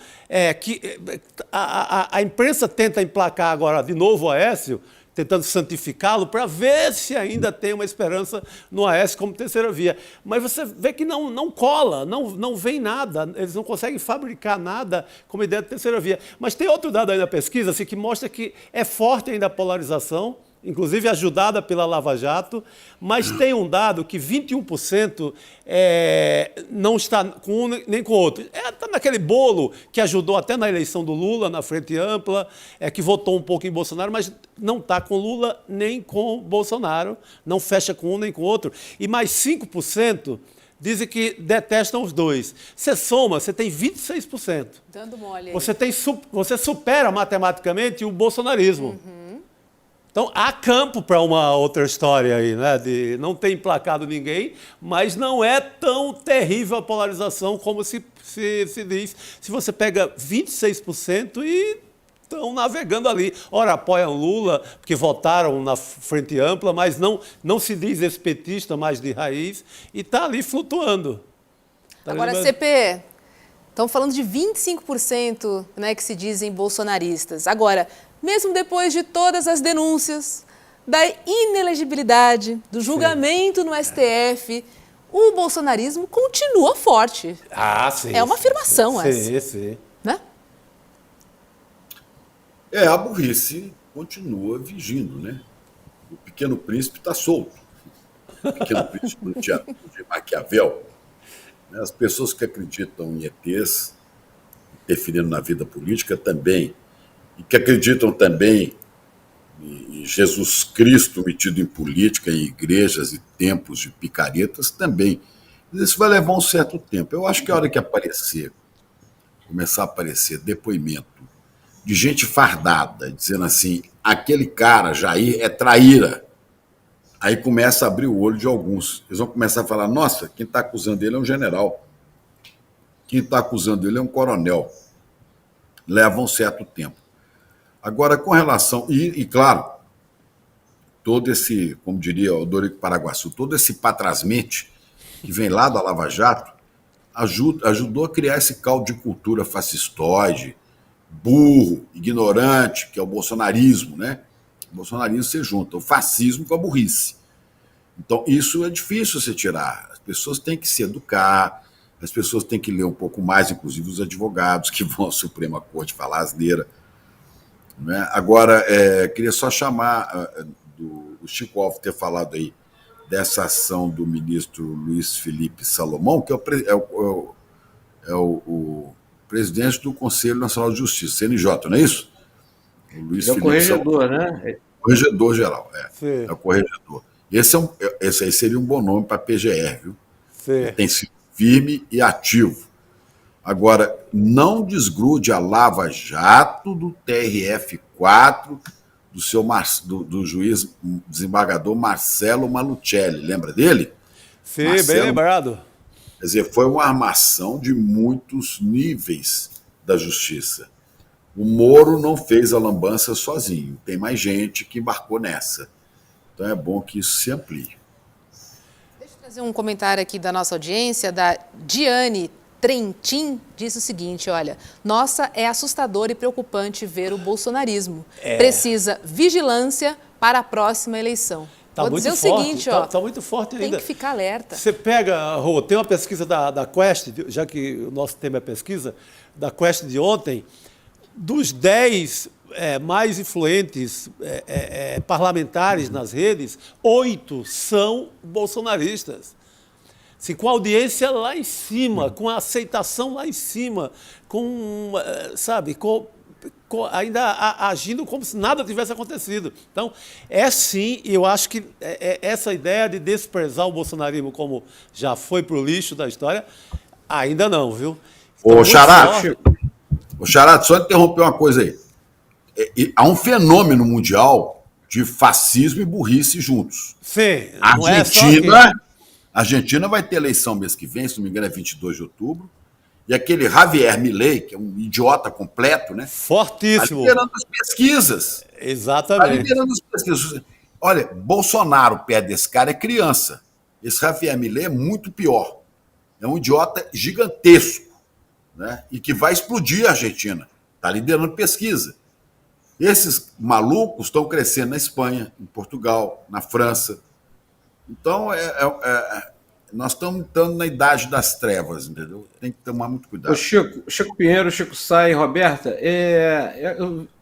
a imprensa tenta emplacar agora de novo o Aécio, tentando santificá-lo, para ver se ainda tem uma esperança no Aécio como terceira via. Mas você vê que não cola, não vem nada, eles não conseguem fabricar nada como ideia de terceira via. Mas tem outro dado aí na pesquisa assim, que mostra que é forte ainda a polarização, inclusive ajudada pela Lava Jato, mas tem um dado que 21% não está com um nem com o outro. Está naquele bolo que ajudou até na eleição do Lula, na Frente Ampla, que votou um pouco em Bolsonaro, mas não está com Lula nem com Bolsonaro, não fecha com um nem com o outro. E mais 5% dizem que detestam os dois. Você soma, você tem 26%. Dando mole aí. Você supera matematicamente o bolsonarismo. Então, há campo para uma outra história aí, né? De não ter emplacado ninguém, mas não é tão terrível a polarização como se diz. Se você pega 26% e estão navegando ali. Ora, apoiam Lula, porque votaram na Frente Ampla, mas não se diz esse petista mais de raiz, e está ali flutuando. Agora, CP, estamos falando de 25%, né, que se dizem bolsonaristas. Agora, mesmo depois de todas as denúncias, da inelegibilidade, do julgamento no STF, o bolsonarismo continua forte. Sim. É uma afirmação essa. Sim. Né? A burrice continua vigindo, né? O Pequeno Príncipe está solto. O Pequeno Príncipe no teatro de Maquiavel. As pessoas que acreditam em ETs, interferindo na vida política também, e que acreditam também em Jesus Cristo metido em política, em igrejas e templos de picaretas também. Isso vai levar um certo tempo. Eu acho que a hora que começar a aparecer depoimento de gente fardada, dizendo assim, aquele cara, Jair, é traíra. Aí começa a abrir o olho de alguns. Eles vão começar a falar, nossa, quem está acusando ele é um general. Quem está acusando ele é um coronel. Leva um certo tempo. Agora, com relação... E claro, todo esse, como diria o Dorico Paraguaçu, todo esse patrasmente que vem lá da Lava Jato ajudou a criar esse caldo de cultura fascistoide, burro, ignorante, que é o bolsonarismo, né? O bolsonarismo se junta o fascismo com a burrice. Então, isso é difícil você tirar. As pessoas têm que se educar, as pessoas têm que ler um pouco mais, inclusive os advogados que vão à Suprema Corte falar asneira. Né? Agora, queria só chamar o Chico Alves ter falado aí dessa ação do ministro Luiz Felipe Salomão, que é o presidente do Conselho Nacional de Justiça, CNJ, não é isso? O Luiz Felipe corregedor, Salomão, né? Corregedor geral, é o corregedor. Esse aí seria um bom nome para a PGR, viu? Tem sido firme e ativo. Agora, não desgrude a Lava Jato do TRF4 do juiz desembargador Marcelo Malucelli. Lembra dele? Sim, Marcelo, bem lembrado. Quer dizer, foi uma armação de muitos níveis da justiça. O Moro não fez a lambança sozinho. Tem mais gente que embarcou nessa. Então é bom que isso se amplie. Deixa eu trazer um comentário aqui da nossa audiência, da Diane Trentin, diz o seguinte, olha, nossa, é assustador e preocupante ver o bolsonarismo. Precisa vigilância para a próxima eleição. Vou dizer o seguinte, ó, tá muito forte ainda. Tem que ficar alerta. Você pega, Rô, tem uma pesquisa da Quest, já que o nosso tema é pesquisa, da Quest de ontem, dos 10 mais influentes parlamentares nas redes, 8 são bolsonaristas. Assim, com a audiência lá em cima, com a aceitação lá em cima, ainda agindo como se nada tivesse acontecido. Então, sim, eu acho que essa ideia de desprezar o bolsonarismo como já foi para o lixo da história, ainda não, viu? Ô, Xará, O Chará, só interromper uma coisa aí. Há um fenômeno mundial de fascismo e burrice juntos. Sim. A não é só A Argentina vai ter eleição mês que vem, se não me engano é 22 de outubro, e aquele Javier Milei, que é um idiota completo, né? Fortíssimo. Está liderando as pesquisas. Exatamente. Está liderando as pesquisas. Olha, Bolsonaro, perto desse cara, é criança. Esse Javier Milei é muito pior. É um idiota gigantesco, né? E que vai explodir a Argentina. Está liderando pesquisa. Esses malucos estão crescendo na Espanha, em Portugal, na França. Então, nós estamos entrando na idade das trevas, entendeu? Tem que tomar muito cuidado. O Chico Pinheiro, Chico Sá e Roberta,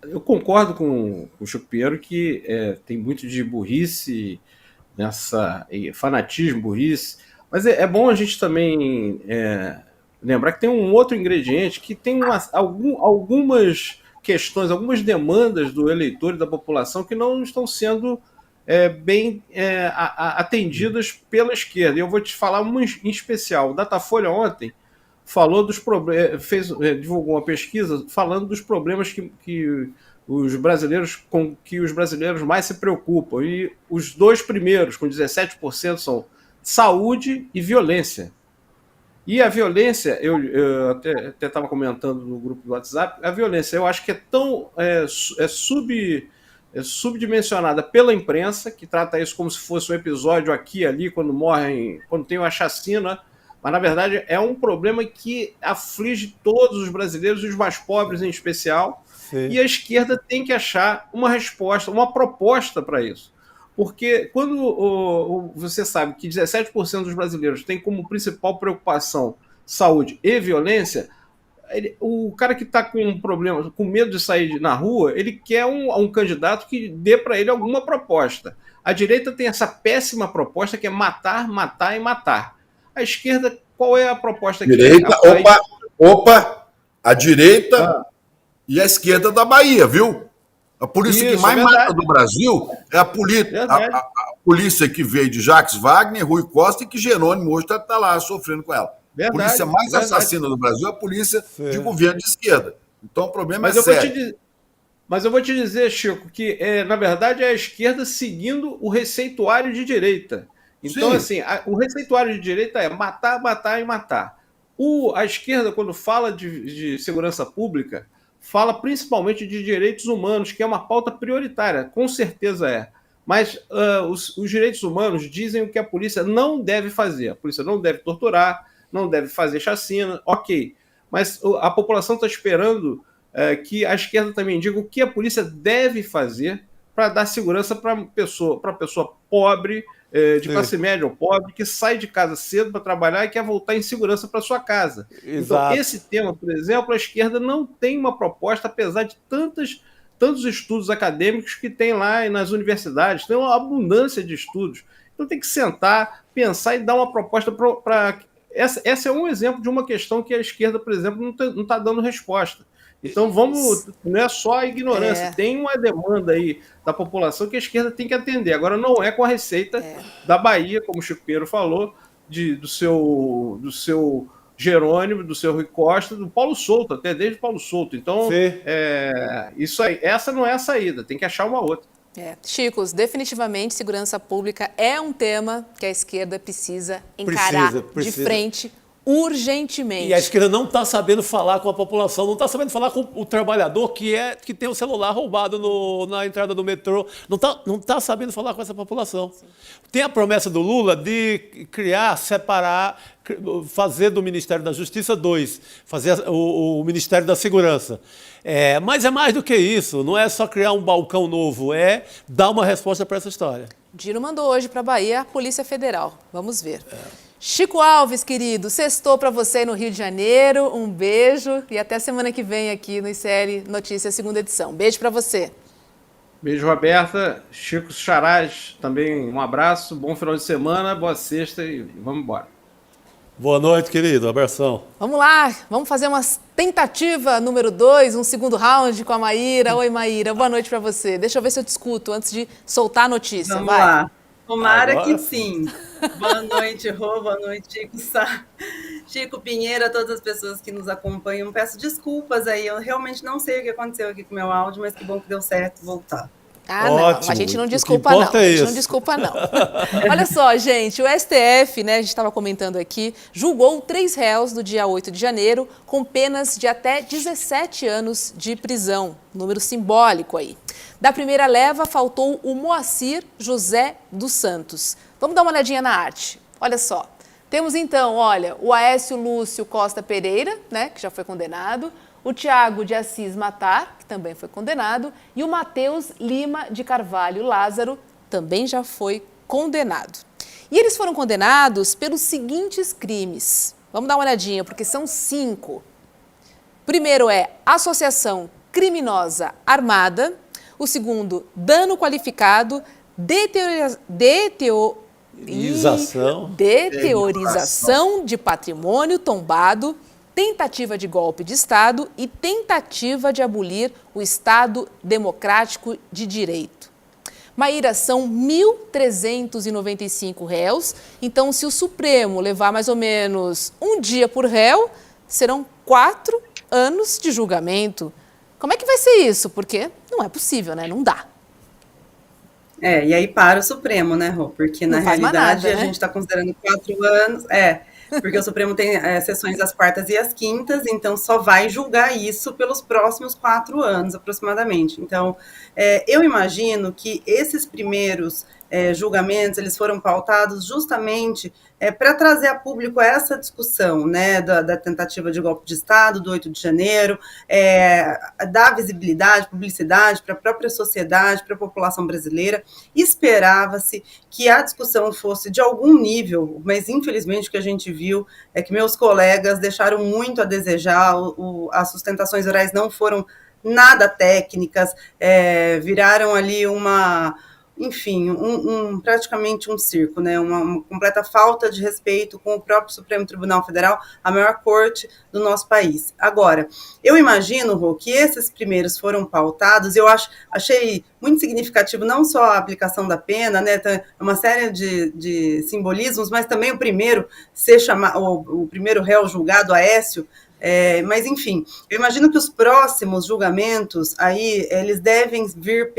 eu concordo com o Chico Pinheiro que tem muito de burrice, fanatismo, burrice, mas é bom a gente também lembrar que tem um outro ingrediente que tem algumas questões, algumas demandas do eleitor e da população que não estão sendo bem atendidas pela esquerda. E eu vou te falar uma em especial. O Datafolha ontem falou dos problemas, divulgou uma pesquisa falando dos problemas que os brasileiros mais se preocupam. E os dois primeiros, com 17%, são saúde e violência. E a violência, eu até estava comentando no grupo do WhatsApp, a violência eu acho que é tão subdimensionada pela imprensa, que trata isso como se fosse um episódio aqui e ali, quando tem uma chacina, mas na verdade é um problema que aflige todos os brasileiros, os mais pobres em especial. Sim. E a esquerda tem que achar uma resposta, uma proposta para isso. Porque quando você sabe que 17% dos brasileiros têm como principal preocupação saúde e violência, o cara que está com um problema, com medo de sair na rua, ele quer um candidato que dê para ele alguma proposta. A direita tem essa péssima proposta que é matar, matar e matar. A esquerda, qual é a proposta que a direita e a esquerda da Bahia, viu? A polícia que mais mata do Brasil é a polícia que veio de Jacques Wagner, Rui Costa, e que Jerônimo hoje está lá sofrendo com ela. A polícia mais assassina do Brasil é a polícia de governo de esquerda. Então o problema é sério. Mas eu vou te dizer, Chico, que na verdade é a esquerda seguindo o receituário de direita. Então, assim, o receituário de direita é matar, matar e matar. A esquerda, quando fala de segurança pública, fala principalmente de direitos humanos, que é uma pauta prioritária, com certeza é. Mas os direitos humanos dizem o que a polícia não deve fazer. A polícia não deve torturar, não deve fazer chacina, ok. Mas a população está esperando que a esquerda também diga o que a polícia deve fazer para dar segurança para a pessoa pobre, de classe média ou pobre, que sai de casa cedo para trabalhar e quer voltar em segurança para sua casa. Exato. Então, esse tema, por exemplo, a esquerda não tem uma proposta, apesar de tantos estudos acadêmicos que tem lá nas universidades, tem uma abundância de estudos. Então tem que sentar, pensar e dar uma proposta para... Essa é um exemplo de uma questão que a esquerda, por exemplo, não está dando resposta. Então não é só a ignorância, tem uma demanda aí da população que a esquerda tem que atender. Agora não é com a receita da Bahia, como o Chico Pinheiro falou, do seu Jerônimo, do seu Rui Costa, do Paulo Souto, até desde Paulo Souto. Então, isso aí, essa não é a saída, tem que achar uma outra. Chicos, definitivamente segurança pública é um tema que a esquerda precisa encarar de frente urgentemente. E a esquerda não está sabendo falar com a população, não está sabendo falar com o trabalhador que tem o celular roubado na entrada do metrô, não tá sabendo falar com essa população. Sim. Tem a promessa do Lula de criar, separar, fazer do Ministério da Justiça 2, fazer o Ministério da Segurança. Mas é mais do que isso, não é só criar um balcão novo, é dar uma resposta para essa história. Dino mandou hoje para a Bahia a Polícia Federal, vamos ver. Chico Alves, querido, sextou para você no Rio de Janeiro, um beijo e até semana que vem aqui no ICL Notícias, segunda edição. Beijo para você. Beijo, Roberta. Chico Charás, também um abraço, bom final de semana, boa sexta e vamos embora. Boa noite, querido, abração. Vamos lá, vamos fazer uma tentativa número 2, um segundo round com a Maíra. Oi, Maíra, boa noite para você. Deixa eu ver se eu te escuto antes de soltar a notícia. Vamos lá. Tomara que sim. Boa noite, Rô, boa noite, Chico Sá, Chico Pinheiro, a todas as pessoas que nos acompanham. Peço desculpas aí, eu realmente não sei o que aconteceu aqui com o meu áudio, mas que bom que deu certo voltar. Ah, Ótimo. não, a gente não O que desculpa, não. importa é A gente não isso. desculpa, não. Olha só, gente, o STF, né, a gente estava comentando aqui, julgou 3 réus no dia 8 de janeiro com penas de até 17 anos de prisão. Número simbólico aí. Da primeira leva, faltou o Moacir José dos Santos. Vamos dar uma olhadinha na arte. Olha só. Temos então, olha, o Aécio Lúcio Costa Pereira, né, que já foi condenado, o Tiago de Assis Matar, que também foi condenado, e o Matheus Lima de Carvalho Lázaro, também já foi condenado. E eles foram condenados pelos seguintes crimes. Vamos dar uma olhadinha, porque são 5. Primeiro é associação criminosa armada. O segundo, dano qualificado, deteriorização de patrimônio tombado, tentativa de golpe de Estado e tentativa de abolir o Estado Democrático de Direito. Maíra, são 1.395 réus, então se o Supremo levar mais ou menos um dia por réu, serão 4 anos de julgamento. Como é que vai ser isso? Porque não é possível, né? Não dá. E aí para o Supremo, né, Rô? Porque na realidade nada, né? a gente está considerando 4 anos, porque o Supremo tem sessões às quartas e às quintas, então só vai julgar isso pelos próximos 4 anos, aproximadamente. Então, eu imagino que esses primeiros julgamentos, eles foram pautados justamente para trazer a público essa discussão, né, da tentativa de golpe de Estado, do 8 de janeiro, dar visibilidade, publicidade para a própria sociedade, para a população brasileira. Esperava-se que a discussão fosse de algum nível, mas infelizmente o que a gente viu é que meus colegas deixaram muito a desejar, as sustentações orais não foram nada técnicas, viraram ali praticamente um circo, né? Uma completa falta de respeito com o próprio Supremo Tribunal Federal, a maior corte do nosso país. Agora, eu imagino, Rô, que esses primeiros foram pautados, achei muito significativo não só a aplicação da pena, né? Uma série de simbolismos, mas também o primeiro o primeiro réu julgado, Aécio. Mas enfim, eu imagino que os próximos julgamentos aí eles devem vir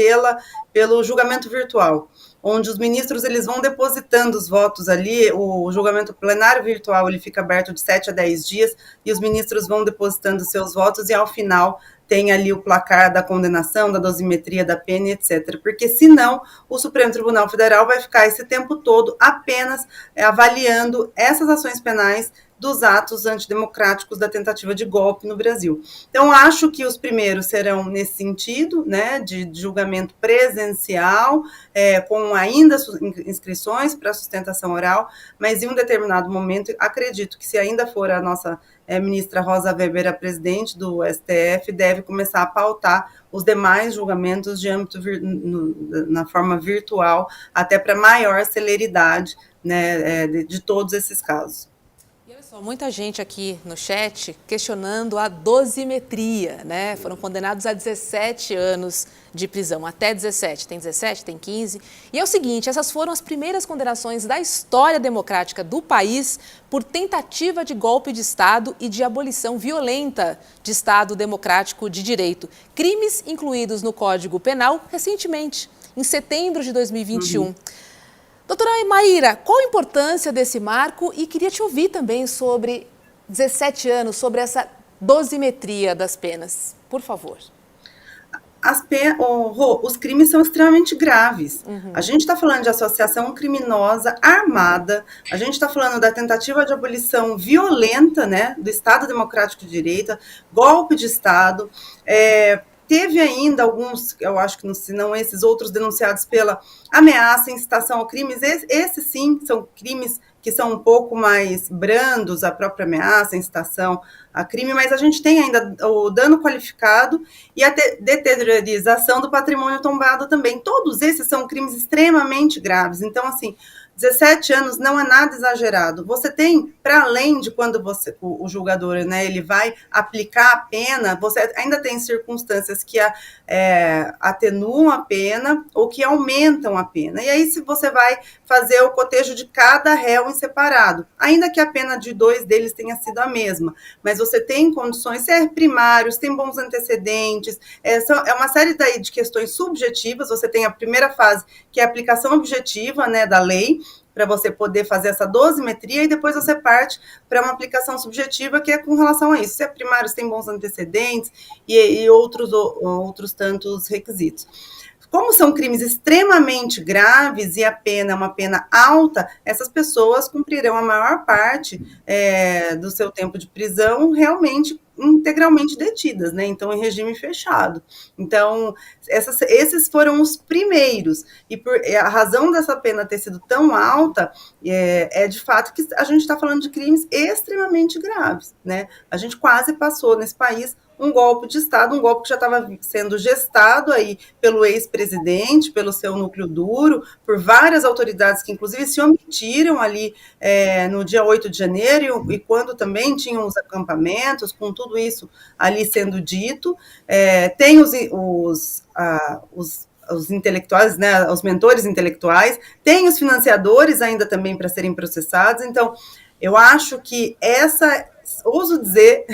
pelo julgamento virtual, onde os ministros eles vão depositando os votos ali. O julgamento plenário virtual ele fica aberto de 7 a 10 dias e os ministros vão depositando seus votos e ao final tem ali o placar da condenação, da dosimetria da pena, etc. Porque senão o Supremo Tribunal Federal vai ficar esse tempo todo apenas avaliando essas ações penais dos atos antidemocráticos da tentativa de golpe no Brasil. Então, acho que os primeiros serão nesse sentido, né, de julgamento presencial, com ainda inscrições para sustentação oral, mas em um determinado momento, acredito que se ainda for a nossa ministra Rosa Weber a presidente do STF, deve começar a pautar os demais julgamentos de âmbito na forma virtual, até para maior celeridade, né, de todos esses casos. Muita gente aqui no chat questionando a dosimetria, né? Foram condenados a 17 anos de prisão, até 17, tem 17, tem 15. E é o seguinte, essas foram as primeiras condenações da história democrática do país por tentativa de golpe de Estado e de abolição violenta de Estado Democrático de Direito. Crimes incluídos no Código Penal recentemente, em setembro de 2021. Doutora Maíra, qual a importância desse marco? E queria te ouvir também sobre 17 anos, sobre essa dosimetria das penas. Por favor. Os crimes são extremamente graves. A gente está falando de associação criminosa armada, a gente está falando da tentativa de abolição violenta, né, do Estado Democrático de Direito, golpe de Estado. Teve ainda alguns, eu acho que se não esses outros, denunciados pela ameaça, incitação a crimes. Esses sim são crimes que são um pouco mais brandos, a própria ameaça, a incitação a crime, mas a gente tem ainda o dano qualificado e a deteriorização do patrimônio tombado também. Todos esses são crimes extremamente graves. Então, assim, 17 anos não é nada exagerado. Você tem, para além de quando o julgador, né, ele vai aplicar a pena, você ainda tem circunstâncias que atenuam a pena ou que aumentam a pena. E aí, se você vai fazer o cotejo de cada réu em separado, ainda que a pena de 2 deles tenha sido a mesma, mas você tem condições, se é primário, se tem bons antecedentes, é uma série daí de questões subjetivas. Você tem a primeira fase, que é a aplicação objetiva, né, da lei, para você poder fazer essa dosimetria, e depois você parte para uma aplicação subjetiva, que é com relação a isso. Se é primário, se tem bons antecedentes e outros tantos requisitos. Como são crimes extremamente graves e a pena é uma pena alta, essas pessoas cumprirão a maior parte do seu tempo de prisão realmente integralmente detidas, né? Então, em regime fechado. Então, esses foram os primeiros. E a razão dessa pena ter sido tão alta é de fato que a gente está falando de crimes extremamente graves, né? A gente quase passou nesse país um golpe de Estado, um golpe que já estava sendo gestado aí pelo ex-presidente, pelo seu núcleo duro, por várias autoridades que, inclusive, se omitiram ali no dia 8 de janeiro, e quando também tinham os acampamentos, com tudo isso ali sendo dito. Tem os intelectuais, né, os mentores intelectuais, tem os financiadores ainda também para serem processados. Então, eu acho que ouso dizer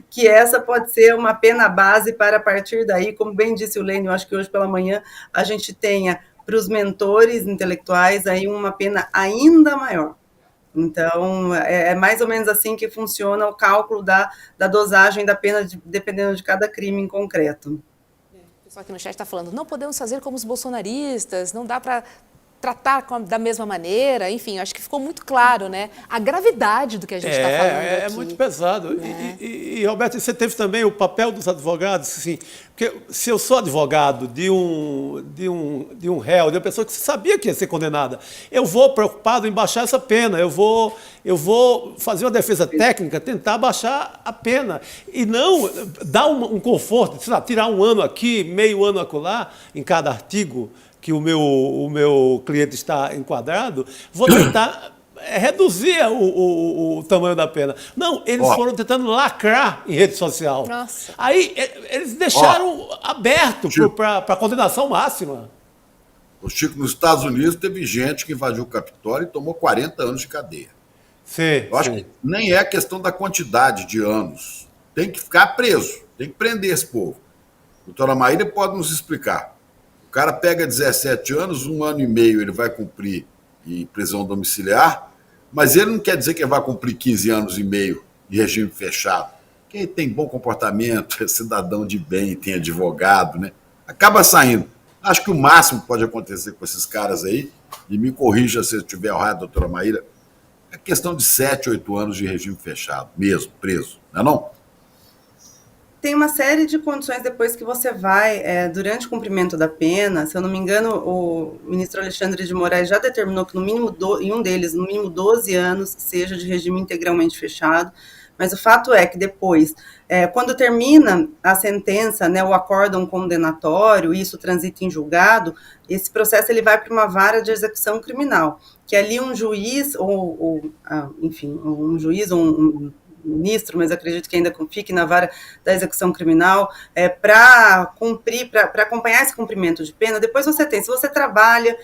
que essa pode ser uma pena base para, a partir daí, como bem disse o Lênio, eu acho que hoje pela manhã a gente tenha para os mentores intelectuais aí uma pena ainda maior. Então, é mais ou menos assim que funciona o cálculo da dosagem da pena, dependendo de cada crime em concreto. O pessoal aqui no chat está falando, não podemos fazer como os bolsonaristas, não dá para tratar da mesma maneira. Enfim, acho que ficou muito claro, né, a gravidade do que a gente está falando aqui. É muito pesado. E, Roberto, você teve também o papel dos advogados, assim, porque se eu sou advogado de um réu, de uma pessoa que sabia que ia ser condenada, eu vou preocupado em baixar essa pena, eu vou fazer uma defesa técnica, tentar baixar a pena, e não dar um conforto, sei lá, tirar 1 ano aqui, meio ano acolá, em cada artigo que o meu cliente está enquadrado, vou tentar reduzir o tamanho da pena. Não, eles foram tentando lacrar em rede social. Nossa. Aí eles deixaram aberto para a condenação máxima. O Chico, nos Estados Unidos, teve gente que invadiu o Capitólio e tomou 40 anos de cadeia. Sim, eu acho que nem é a questão da quantidade de anos. Tem que ficar preso, tem que prender esse povo. A doutora Maíra pode nos explicar. O cara pega 17 anos, 1 ano e meio ele vai cumprir em prisão domiciliar, mas ele não quer dizer que ele vai cumprir 15 anos e meio em regime fechado. Quem tem bom comportamento, é cidadão de bem, tem advogado, né? Acaba saindo. Acho que o máximo que pode acontecer com esses caras aí, e me corrija se eu estiver errado, doutora Maíra, é questão de 7, 8 anos de regime fechado, mesmo, preso, não é não? Tem uma série de condições depois que você vai, durante o cumprimento da pena. Se eu não me engano, o ministro Alexandre de Moraes já determinou que, no mínimo, em um deles, no mínimo 12 anos, seja de regime integralmente fechado. Mas o fato é que depois, quando termina a sentença, né, o acórdão condenatório, e isso transita em julgado, esse processo ele vai para uma vara de execução criminal, que ali um juiz, enfim, um juiz, um ministro, mas acredito que ainda fique na vara da execução criminal, para cumprir, para acompanhar esse cumprimento de pena. Depois você tem, se você trabalha,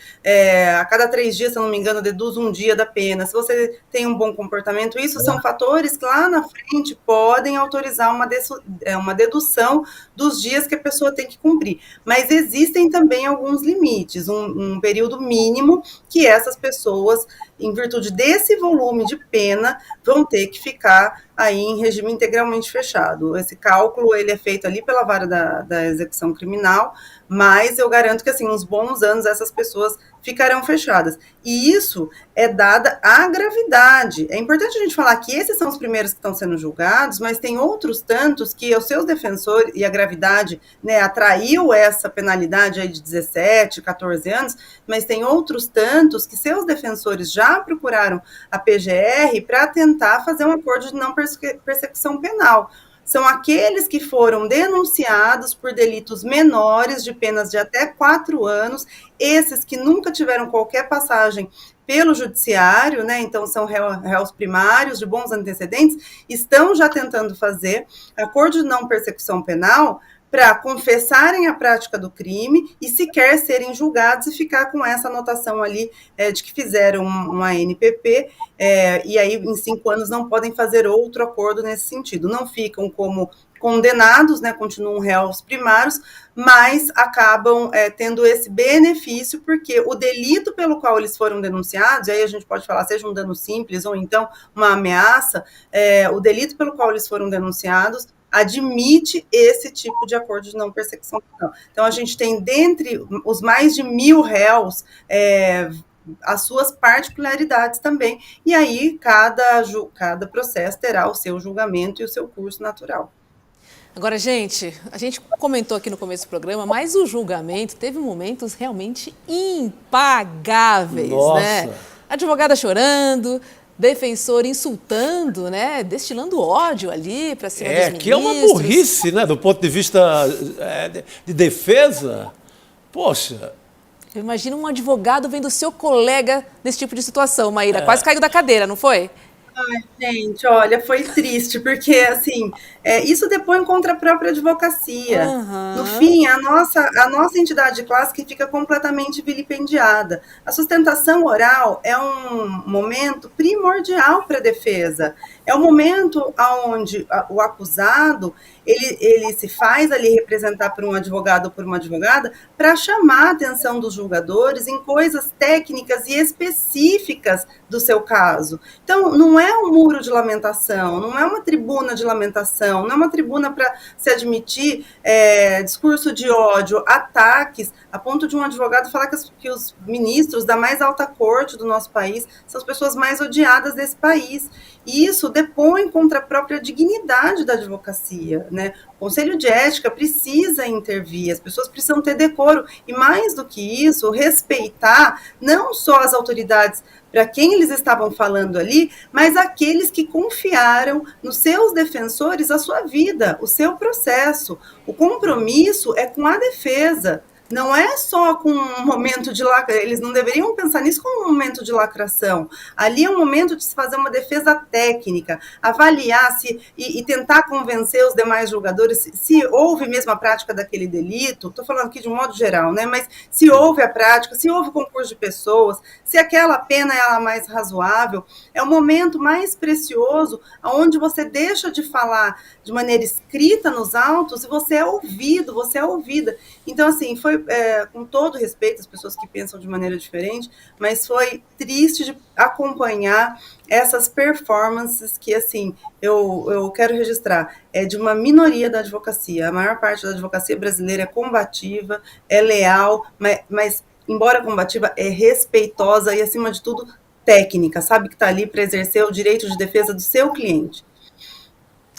a cada 3 dias, se eu não me engano, deduz 1 dia da pena, se você tem um bom comportamento, isso são fatores que lá na frente podem autorizar uma dedução dos dias que a pessoa tem que cumprir. Mas existem também alguns limites, um período mínimo que essas pessoas, em virtude desse volume de pena, vão ter que ficar aí em regime integralmente fechado. Esse cálculo ele é feito ali pela vara da execução criminal, mas eu garanto que, assim, uns bons anos essas pessoas ficarão fechadas. E isso é dada a gravidade. É importante a gente falar que esses são os primeiros que estão sendo julgados, mas tem outros tantos que os seus defensores, e a gravidade, né, atraiu essa penalidade aí de 17, 14 anos, mas tem outros tantos que seus defensores já procuraram a PGR para tentar fazer um acordo de não persecução penal. São aqueles que foram denunciados por delitos menores de penas de até 4 anos, esses que nunca tiveram qualquer passagem pelo judiciário, né? Então são réus primários de bons antecedentes, estão já tentando fazer acordo de não persecução penal para confessarem a prática do crime e sequer serem julgados e ficar com essa anotação ali de que fizeram uma NPP, e aí em 5 anos não podem fazer outro acordo nesse sentido. Não ficam como condenados, né, continuam réus primários, mas acabam tendo esse benefício, porque o delito pelo qual eles foram denunciados, e aí a gente pode falar, seja um dano simples ou então uma ameaça, o delito pelo qual eles foram denunciados admite esse tipo de acordo de não persecução penal. Então, a gente tem, dentre os mais de 1.000 réus, as suas particularidades também, e aí cada processo terá o seu julgamento e o seu curso natural. Agora, gente, a gente comentou aqui no começo do programa, mas o julgamento teve momentos realmente impagáveis, Nossa. né? Advogada chorando, defensor insultando, né? Destilando ódio ali para cima dos ministros. Que é uma burrice, né? Do ponto de vista de defesa. Poxa. Eu imagino um advogado vendo seu colega nesse tipo de situação, Maíra. Quase caiu da cadeira, não foi? Ai, gente, olha, foi triste, porque, assim, isso depõe contra a própria advocacia. Uhum. No fim, a nossa entidade de classe que fica completamente vilipendiada. A sustentação oral é um momento primordial para a defesa. É o momento onde o acusado, ele se faz ali representar por um advogado ou por uma advogada para chamar a atenção dos julgadores em coisas técnicas e específicas do seu caso. Então, não é um muro de lamentação, não é uma tribuna de lamentação, não é uma tribuna para se admitir discurso de ódio, ataques, a ponto de um advogado falar que os ministros da mais alta corte do nosso país são as pessoas mais odiadas desse país. E isso depõe contra a própria dignidade da advocacia, né? O Conselho de Ética precisa intervir, as pessoas precisam ter decoro, e mais do que isso, respeitar não só as autoridades para quem eles estavam falando ali, mas aqueles que confiaram nos seus defensores a sua vida, o seu processo. O compromisso é com a defesa. Não é só com um momento de lacração, eles não deveriam pensar nisso como um momento de lacração. Ali é um momento de se fazer uma defesa técnica, avaliar e tentar convencer os demais julgadores se houve mesmo a prática daquele delito, estou falando aqui de um modo geral, né? Mas se houve a prática, se houve concurso de pessoas, se aquela pena é a mais razoável, é o momento mais precioso onde você deixa de falar de maneira escrita nos autos e você é ouvido, você é ouvida. Então, assim, foi com todo respeito às pessoas que pensam de maneira diferente, mas foi triste de acompanhar essas performances que, assim, eu quero registrar, é de uma minoria da advocacia. A maior parte da advocacia brasileira é combativa, é leal, mas embora combativa, é respeitosa e, acima de tudo, técnica, sabe que está ali para exercer o direito de defesa do seu cliente.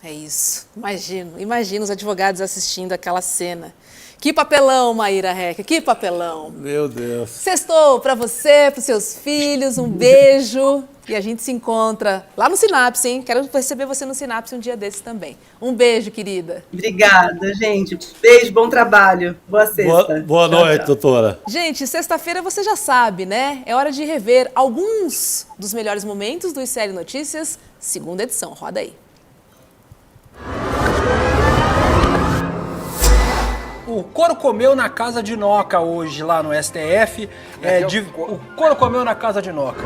É isso, imagino os advogados assistindo aquela cena. Que papelão, Maíra Reca, que papelão. Meu Deus. Sextou para você, para os seus filhos, um beijo. E a gente se encontra lá no Sinapse, hein? Quero receber você no Sinapse um dia desses também. Um beijo, querida. Obrigada, gente. Beijo, bom trabalho. Boa sexta. Boa noite, doutora. Gente, sexta-feira você já sabe, né? É hora de rever alguns dos melhores momentos do ICL Notícias, segunda edição. Roda aí. O couro comeu na casa de Noca hoje, lá no STF. O couro comeu na casa de Noca.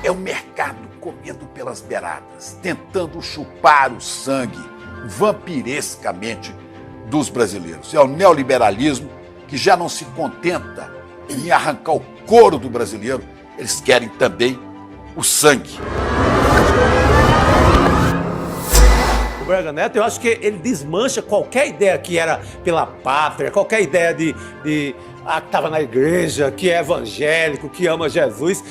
É o mercado comendo pelas beiradas, tentando chupar o sangue vampirescamente dos brasileiros. É o neoliberalismo que já não se contenta em arrancar o couro do brasileiro, eles querem também o sangue. O Braga Neto, eu acho que ele desmancha qualquer ideia que era pela pátria, qualquer ideia de que estava na igreja, que é evangélico, que ama Jesus.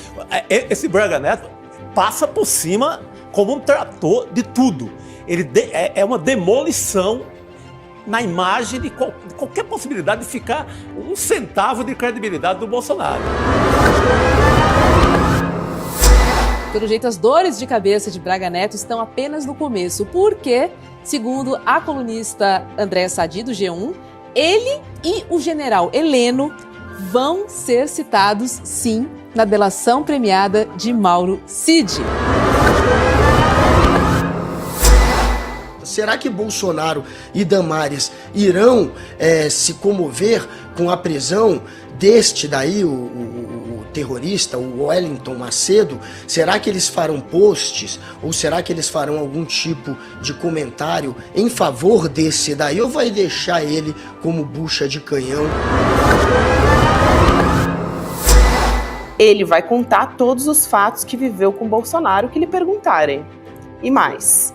Esse Braga Neto passa por cima como um trator de tudo. É uma demolição na imagem de qualquer possibilidade de ficar um centavo de credibilidade do Bolsonaro. Pelo jeito, as dores de cabeça de Braga Neto estão apenas no começo, porque, segundo a colunista Andréa Sadi, do G1, ele e o general Heleno vão ser citados, sim, na delação premiada de Mauro Cid. Será que Bolsonaro e Damares irão se comover com a prisão deste daí, o terrorista, o Wellington Macedo? Será que eles farão posts ou será que eles farão algum tipo de comentário em favor desse daí ou vai deixar ele como bucha de canhão? Ele vai contar todos os fatos que viveu com Bolsonaro que lhe perguntarem. E mais,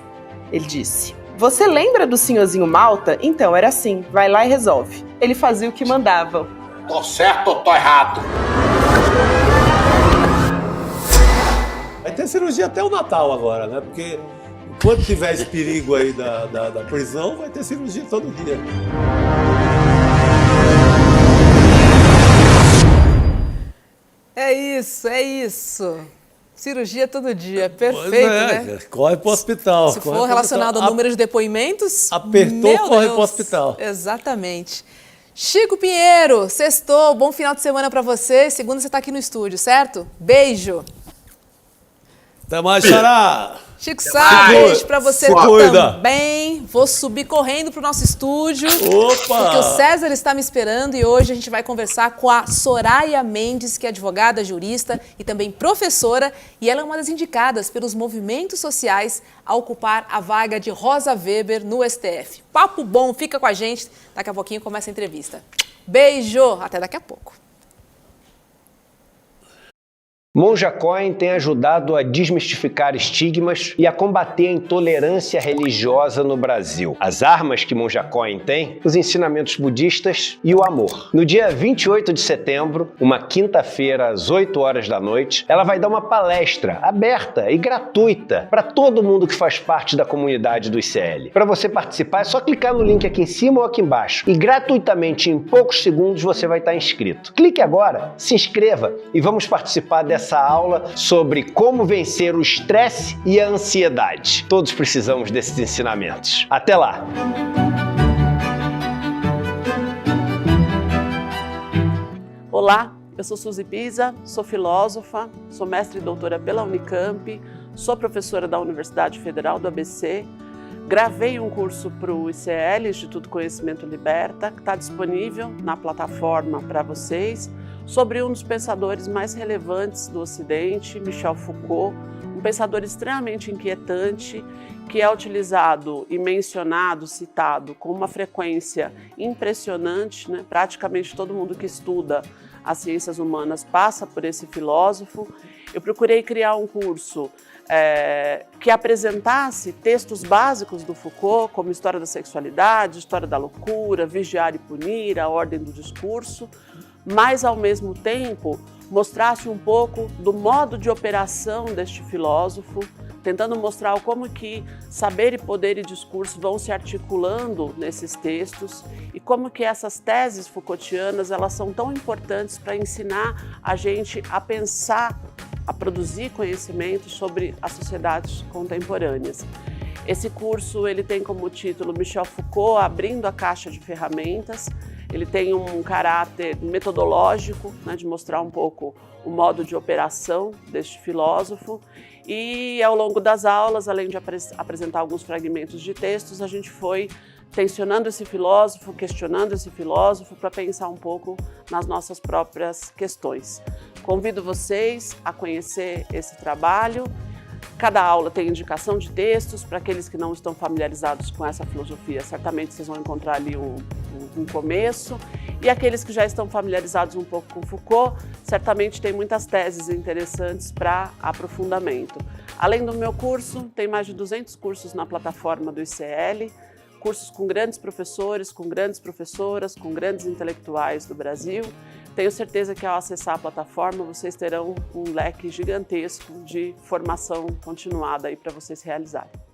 ele disse: você lembra do senhorzinho Malta? Então, era assim, vai lá e resolve. Ele fazia o que mandavam. Tô certo ou tô errado? Vai ter cirurgia até o Natal agora, né? Porque enquanto tiver esse perigo aí da prisão, vai ter cirurgia todo dia. É isso. Cirurgia todo dia, perfeito, né? Corre pro hospital. Se for relacionado ao número de depoimentos... Apertou, corre pro hospital. Exatamente. Chico Pinheiro, sextou, bom final de semana pra você. Segunda você tá aqui no estúdio, certo? Beijo. Até mais, Xará. Chico Sá, beijo pra você também. Vou subir correndo pro nosso estúdio. Opa! Porque o César está me esperando e hoje a gente vai conversar com a Soraya Mendes, que é advogada, jurista e também professora. E ela é uma das indicadas pelos movimentos sociais a ocupar a vaga de Rosa Weber no STF. Papo bom, fica com a gente. Daqui a pouquinho começa a entrevista. Beijo, até daqui a pouco. Monja Coen tem ajudado a desmistificar estigmas e a combater a intolerância religiosa no Brasil. As armas que Monja Coen tem, os ensinamentos budistas e o amor. No dia 28 de setembro, uma quinta-feira às 8 horas da noite, ela vai dar uma palestra aberta e gratuita para todo mundo que faz parte da comunidade do ICL. Para você participar é só clicar no link aqui em cima ou aqui embaixo e gratuitamente em poucos segundos você vai estar inscrito. Clique agora, se inscreva e vamos participar dessa aula sobre como vencer o estresse e a ansiedade. Todos precisamos desses ensinamentos. Até lá! Olá, eu sou Suzy Pisa, sou filósofa, sou mestre e doutora pela Unicamp, sou professora da Universidade Federal do ABC, gravei um curso para o ICL, Instituto Conhecimento Liberta, que está disponível na plataforma para vocês, sobre um dos pensadores mais relevantes do Ocidente, Michel Foucault, um pensador extremamente inquietante, que é utilizado e mencionado, citado com uma frequência impressionante, né? Praticamente todo mundo que estuda as ciências humanas passa por esse filósofo. Eu procurei criar um curso que apresentasse textos básicos do Foucault, como História da Sexualidade, História da Loucura, Vigiar e Punir, A Ordem do Discurso, mas, ao mesmo tempo, mostrasse um pouco do modo de operação deste filósofo, tentando mostrar como que saber e poder e discurso vão se articulando nesses textos e como que essas teses Foucaultianas elas são tão importantes para ensinar a gente a pensar, a produzir conhecimento sobre as sociedades contemporâneas. Esse curso ele tem como título Michel Foucault, Abrindo a Caixa de Ferramentas. Ele tem um caráter metodológico, né, de mostrar um pouco o modo de operação deste filósofo. E ao longo das aulas, além de apresentar alguns fragmentos de textos, a gente foi tensionando esse filósofo, questionando esse filósofo para pensar um pouco nas nossas próprias questões. Convido vocês a conhecer esse trabalho. Cada aula tem indicação de textos para aqueles que não estão familiarizados com essa filosofia. Certamente vocês vão encontrar ali um começo. E aqueles que já estão familiarizados um pouco com Foucault, certamente tem muitas teses interessantes para aprofundamento. Além do meu curso, tem mais de 200 cursos na plataforma do ICL, cursos com grandes professores, com grandes professoras, com grandes intelectuais do Brasil. Tenho certeza que ao acessar a plataforma vocês terão um leque gigantesco de formação continuada aí para vocês realizarem.